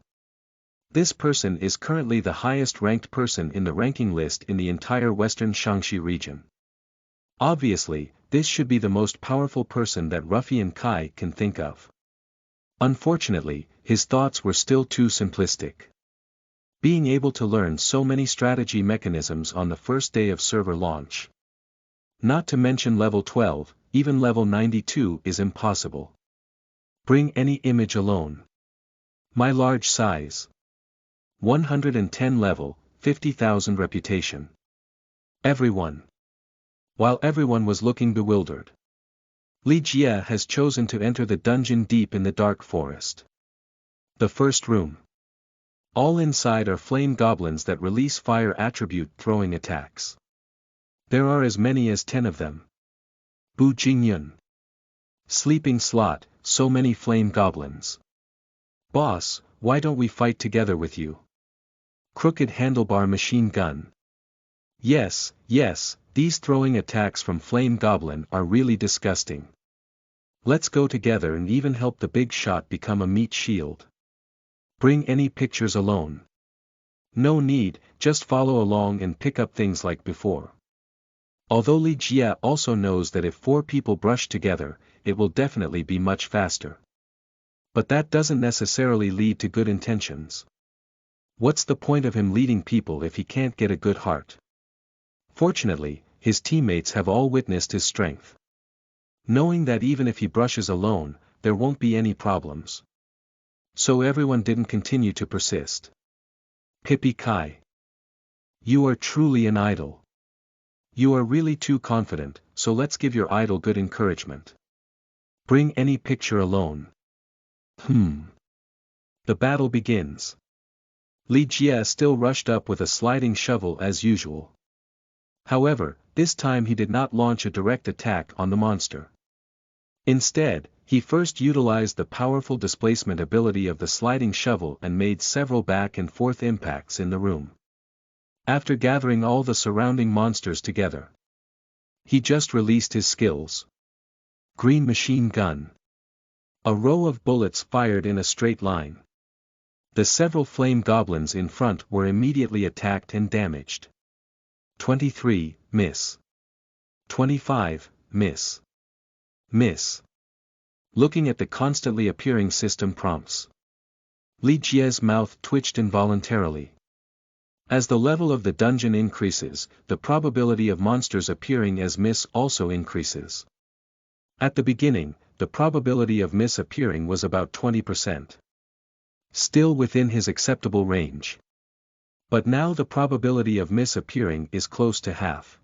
This person is currently the highest ranked person in the ranking list in the entire western Shaanxi region. Obviously, this should be the most powerful person that Ruffian Kai can think of. Unfortunately, his thoughts were still too simplistic. Being able to learn so many strategy mechanisms on the first day of server launch. Not to mention level 12, even level 92 is impossible. Bring any image alone. My large size. 110 level, 50,000 reputation. Everyone. While everyone was looking bewildered, Li Jie has chosen to enter the dungeon deep in the dark forest. The first room. All inside are flame goblins that release fire attribute throwing attacks. There are as many as 10 of them. Bu Jingyun. Sleeping slot, so many flame goblins. Boss, why don't we fight together with you? Crooked handlebar machine gun. Yes, these throwing attacks from Flame Goblin are really disgusting. Let's go together and even help the big shot become a meat shield. Bring any pictures alone. No need, just follow along and pick up things like before. Although Li Jie also knows that if 4 people brush together, it will definitely be much faster. But that doesn't necessarily lead to good intentions. What's the point of him leading people if he can't get a good heart? Fortunately, his teammates have all witnessed his strength. Knowing that even if he brushes alone, there won't be any problems. So everyone didn't continue to persist. Pippi Kai. You are truly an idol. You are really too confident, so let's give your idol good encouragement. Bring any picture alone. The battle begins. Li Jie still rushed up with a sliding shovel as usual. However, this time he did not launch a direct attack on the monster. Instead, he first utilized the powerful displacement ability of the sliding shovel and made several back and forth impacts in the room. After gathering all the surrounding monsters together, he just released his skills. Green machine gun. A row of bullets fired in a straight line. The several flame goblins in front were immediately attacked and damaged. 23, miss. 25, miss. Miss. Looking at the constantly appearing system prompts, Li Jie's mouth twitched involuntarily. As the level of the dungeon increases, the probability of monsters appearing as miss also increases. At the beginning, the probability of miss appearing was about 20%. Still within his acceptable range. But now the probability of miss appearing is close to half.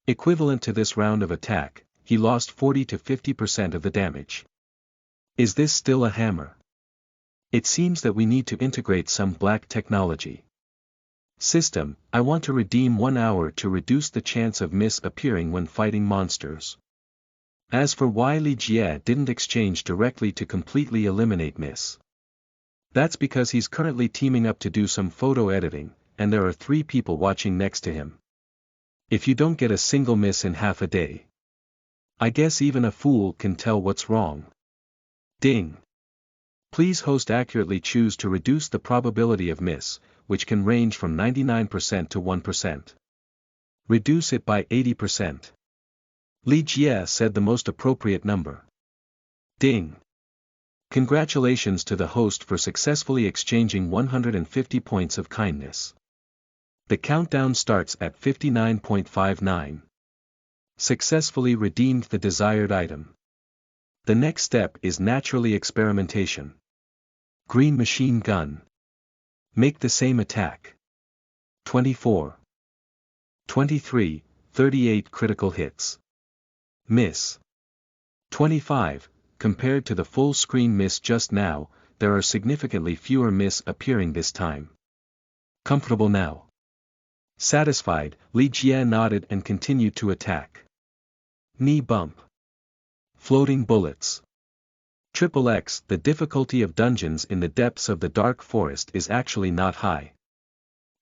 Equivalent to this round of attack, he lost 40 to 50% of the damage. Is this still a hammer? It seems that we need to integrate some black technology. System, I want to redeem 1 hour to reduce the chance of miss appearing when fighting monsters. As for why Li Jie didn't exchange directly to completely eliminate miss. That's because he's currently teaming up to do some photo editing, and there are 3 people watching next to him. If you don't get a single miss in half a day, I guess even a fool can tell what's wrong. Ding. Please host accurately choose to reduce the probability of miss, which can range from 99% to 1%. Reduce it by 80%. Li Jie said the most appropriate number. Ding. Congratulations to the host for successfully exchanging 150 points of kindness. The countdown starts at 59.59. Successfully redeemed the desired item. The next step is naturally experimentation. Green machine gun. Make the same attack. 24. 23, 38 critical hits. Miss. 25. Compared to the full screen miss just now, there are significantly fewer miss appearing this time. Comfortable now? Satisfied, Li Jie nodded and continued to attack. Knee bump. Floating bullets. XXX. The difficulty of dungeons in the depths of the dark forest is actually not high.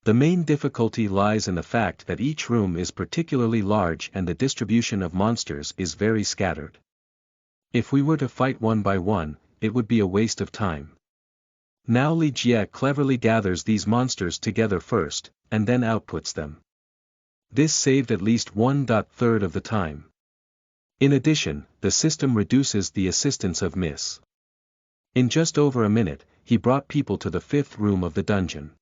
The main difficulty lies in the fact that each room is particularly large and the distribution of monsters is very scattered. If we were to fight one by one, it would be a waste of time. Now Li Jie cleverly gathers these monsters together first, and then outputs them. This saved at least 1/3 of the time. In addition, the system reduces the assistance of miss. In just over a minute, he brought people to the 5th room of the dungeon.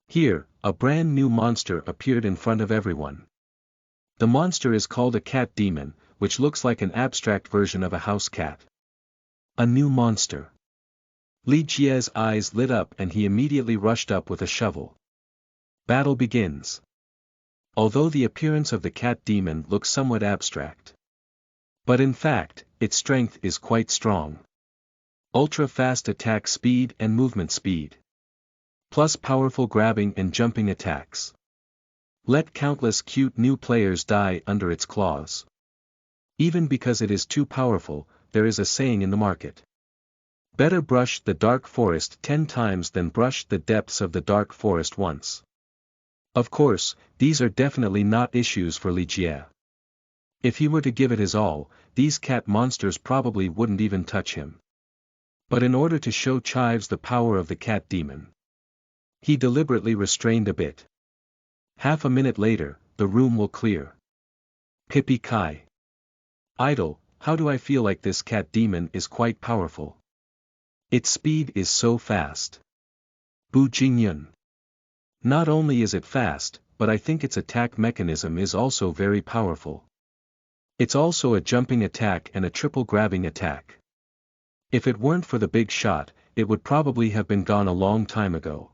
Here, a brand new monster appeared in front of everyone. The monster is called a cat demon, which looks like an abstract version of a house cat. A new monster. Li Jie's eyes lit up and he immediately rushed up with a shovel. Battle begins. Although the appearance of the cat demon looks somewhat abstract, but in fact, its strength is quite strong. Ultra-fast attack speed and movement speed. Plus powerful grabbing and jumping attacks. Let countless cute new players die under its claws. Even because it is too powerful, there is a saying in the market. Better brush the dark forest 10 times than brush the depths of the dark forest once. Of course, these are definitely not issues for Li Jie. If he were to give it his all, these cat monsters probably wouldn't even touch him. But in order to show Chives the power of the cat demon, he deliberately restrained a bit. Half a minute later, the room will clear. Pippi Kai. Idol, how do I feel like this cat demon is quite powerful? Its speed is so fast. Bu Jingyun. Not only is it fast, but I think its attack mechanism is also very powerful. It's also a jumping attack and a triple grabbing attack. If it weren't for the big shot, it would probably have been gone a long time ago.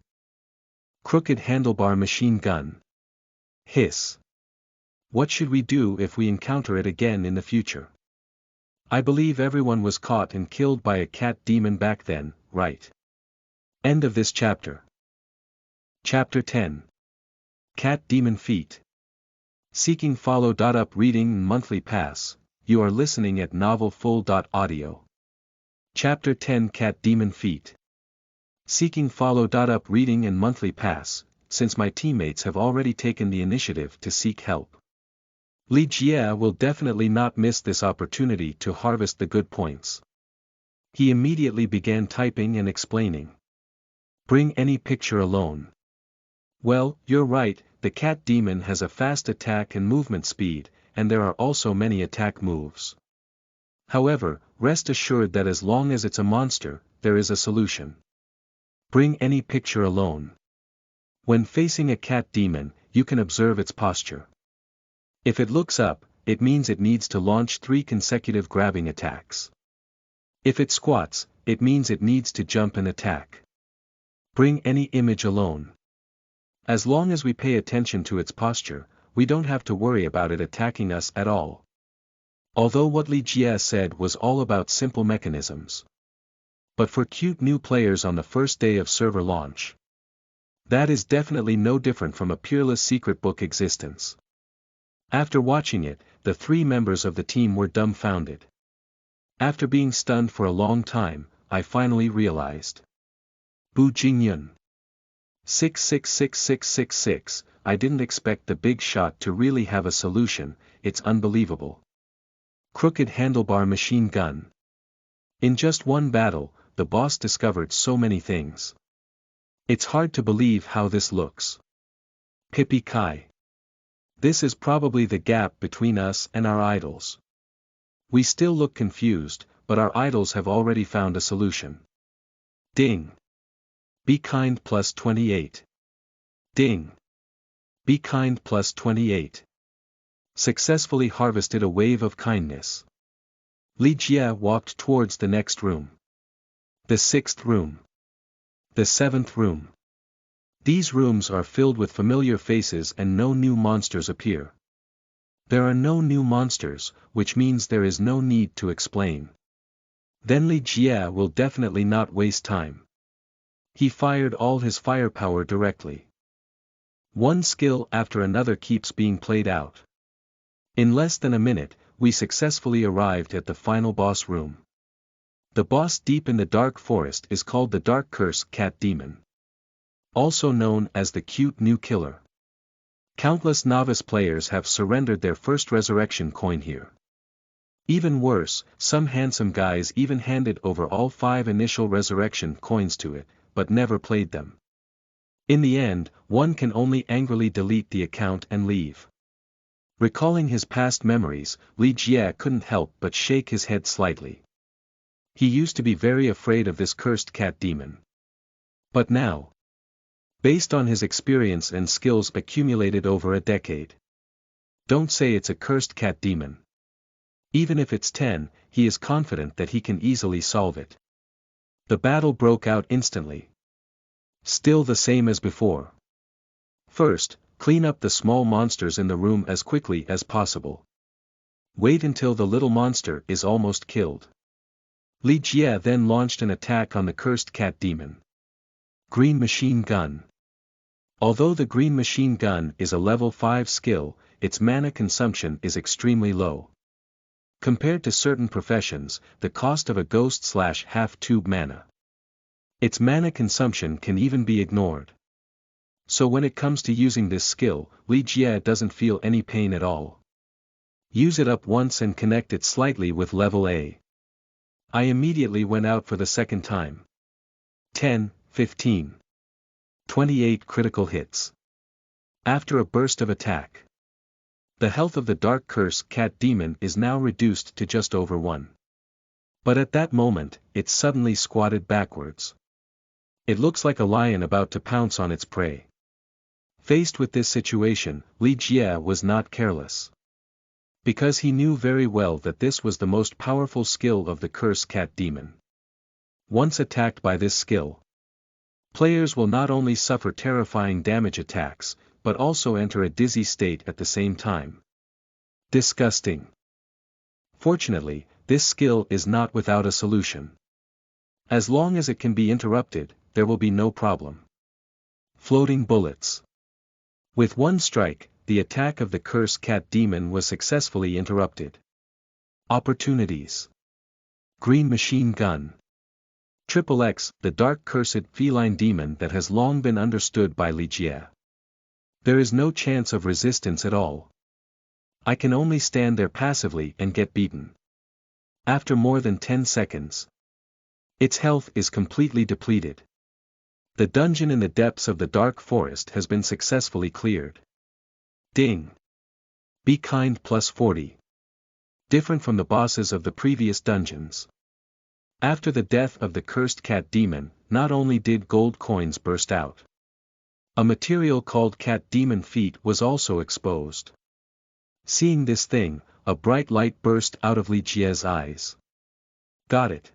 Crooked handlebar machine gun. Hiss. What should we do if we encounter it again in the future? I believe everyone was caught and killed by a cat demon back then, right? End of this chapter. Chapter 10. Cat Demon Feat. Seeking follow.up reading and monthly pass, you are listening at novelfull.audio. Chapter 10 Cat Demon Feat. Seeking follow.up reading and monthly pass, since my teammates have already taken the initiative to seek help. Li Jie will definitely not miss this opportunity to harvest the good points. He immediately began typing and explaining. Bring any picture alone. Well, you're right, the cat demon has a fast attack and movement speed, and there are also many attack moves. However, rest assured that as long as it's a monster, there is a solution. Bring any picture alone. When facing a cat demon, you can observe its posture. If it looks up, it means it needs to launch 3 consecutive grabbing attacks. If it squats, it means it needs to jump and attack. Bring any image alone. As long as we pay attention to its posture, we don't have to worry about it attacking us at all. Although what Li Jie said was all about simple mechanisms. But for cute new players on the first day of server launch, that is definitely no different from a peerless secret book existence. After watching it, the 3 members of the team were dumbfounded. After being stunned for a long time, I finally realized. Bu Jingyun. 666666, I didn't expect the big shot to really have a solution, it's unbelievable. Crooked handlebar machine gun. In just one battle, the boss discovered so many things. It's hard to believe how this looks. Pippi Kai. This is probably the gap between us and our idols. We still look confused, but our idols have already found a solution. Ding. Be kind plus 28. Ding. Be kind plus 28. Successfully harvested a wave of kindness. Li Jie walked towards the next room. The 6th room. The 7th room. These rooms are filled with familiar faces and no new monsters appear. There are no new monsters, which means there is no need to explain. Then Li Jie will definitely not waste time. He fired all his firepower directly. One skill after another keeps being played out. In less than a minute, we successfully arrived at the final boss room. The boss deep in the dark forest is called the Dark Curse Cat Demon. Also known as the Cute New Killer. Countless novice players have surrendered their first resurrection coin here. Even worse, some handsome guys even handed over all 5 initial resurrection coins to it, but never played them. In the end, one can only angrily delete the account and leave. Recalling his past memories, Li Jie couldn't help but shake his head slightly. He used to be very afraid of this cursed cat demon. But now, based on his experience and skills accumulated over a decade, don't say it's a cursed cat demon. Even if it's 10, he is confident that he can easily solve it. The battle broke out instantly. Still the same as before. First, clean up the small monsters in the room as quickly as possible. Wait until the little monster is almost killed. Li Jie then launched an attack on the cursed cat demon. Green machine gun. Although the green machine gun is a level 5 skill, its mana consumption is extremely low. Compared to certain professions, the cost of a ghost/half tube mana. Its mana consumption can even be ignored. So when it comes to using this skill, Li Jie doesn't feel any pain at all. Use it up once and connect it slightly with level A. I immediately went out for the second time. 10, 15. 28 critical hits. After a burst of attack. The health of the Dark Curse Cat Demon is now reduced to just over 1. But at that moment, it suddenly squatted backwards. It looks like a lion about to pounce on its prey. Faced with this situation, Li Jie was not careless. Because he knew very well that this was the most powerful skill of the Curse Cat Demon. Once attacked by this skill, players will not only suffer terrifying damage attacks, but also enter a dizzy state at the same time. Disgusting. Fortunately, this skill is not without a solution. As long as it can be interrupted, there will be no problem. Floating bullets. With one strike, the attack of the Curse Cat Demon was successfully interrupted. Opportunities. Green Machine Gun. XXX, the dark cursed feline demon that has long been understood by Li Jie. There is no chance of resistance at all. I can only stand there passively and get beaten. After more than 10 seconds. Its health is completely depleted. The dungeon in the depths of the dark forest has been successfully cleared. Ding. Be kind plus 40. Different from the bosses of the previous dungeons. After the death of the cursed cat demon, not only did gold coins burst out. A material called cat demon feet was also exposed. Seeing this thing, a bright light burst out of Li Jie's eyes. Got it.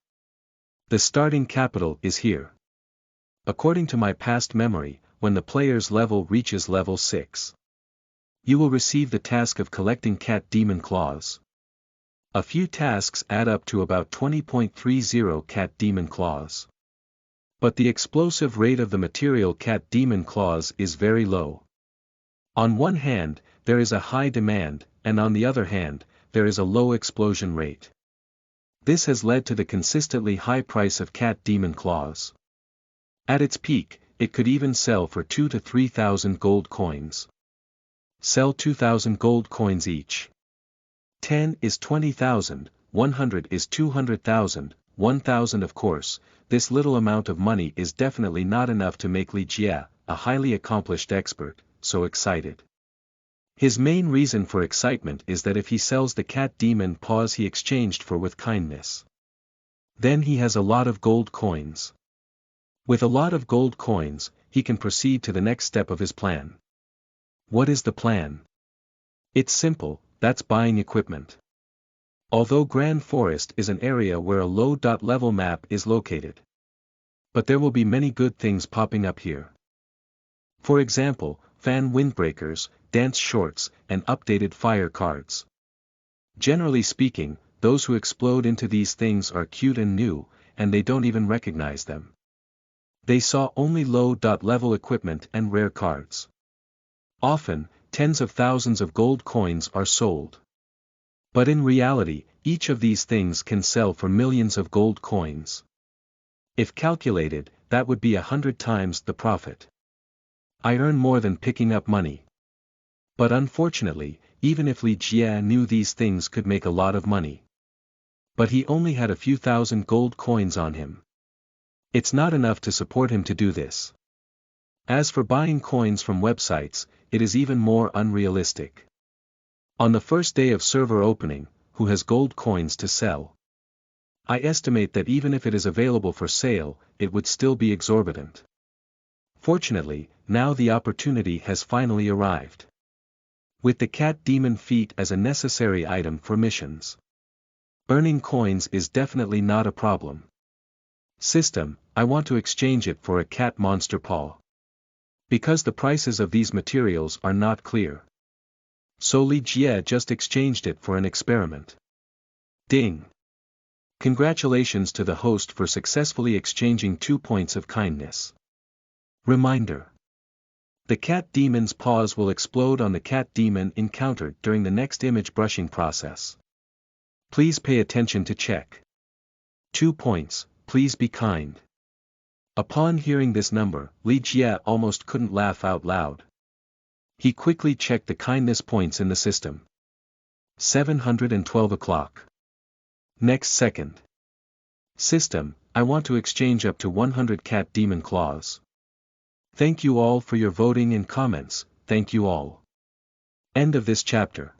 The starting capital is here. According to my past memory, when the player's level reaches level 6, you will receive the task of collecting cat demon claws. A few tasks add up to about 20.30 cat demon claws. But the explosive rate of the material cat demon claws is very low. On one hand, there is a high demand, and on the other hand, there is a low explosion rate. This has led to the consistently high price of cat demon claws. At its peak, it could even sell for 2,000 to 3,000 gold coins. Sell 2,000 gold coins each. 10 is 20,000, 100 is 200,000, 1,000 of course. This little amount of money is definitely not enough to make Li Jie, a highly accomplished expert, so excited. His main reason for excitement is that if he sells the cat demon paws he exchanged for with kindness, then he has a lot of gold coins. With a lot of gold coins, he can proceed to the next step of his plan. What is the plan? It's simple, that's buying equipment. Although Grand Forest is an area where a low-level map is located. But there will be many good things popping up here. For example, fan windbreakers, dance shorts, and updated fire cards. Generally speaking, those who explode into these things are cute and new, and they don't even recognize them. They saw only low-level equipment and rare cards. Often, tens of thousands of gold coins are sold. But in reality, each of these things can sell for millions of gold coins. If calculated, that would be 100 times the profit. I earn more than picking up money. But unfortunately, even if Li Jie knew these things could make a lot of money. But he only had a few thousand gold coins on him. It's not enough to support him to do this. As for buying coins from websites, it is even more unrealistic. On the first day of server opening, who has gold coins to sell? I estimate that even if it is available for sale, it would still be exorbitant. Fortunately, now the opportunity has finally arrived. With the cat demon feet as a necessary item for missions, earning coins is definitely not a problem. System, I want to exchange it for a cat monster paw. Because the prices of these materials are not clear. So Li Jie just exchanged it for an experiment. Ding! Congratulations to the host for successfully exchanging 2 points of kindness. Reminder. The cat demon's paws will explode on the cat demon encountered during the next image brushing process. Please pay attention to check. 2 points, please be kind. Upon hearing this number, Li Jia almost couldn't laugh out loud. He quickly checked the kindness points in the system. 712 o'clock. Next second. System, I want to exchange up to 100 cat demon claws. Thank you all for your voting and comments, thank you all. End of this chapter.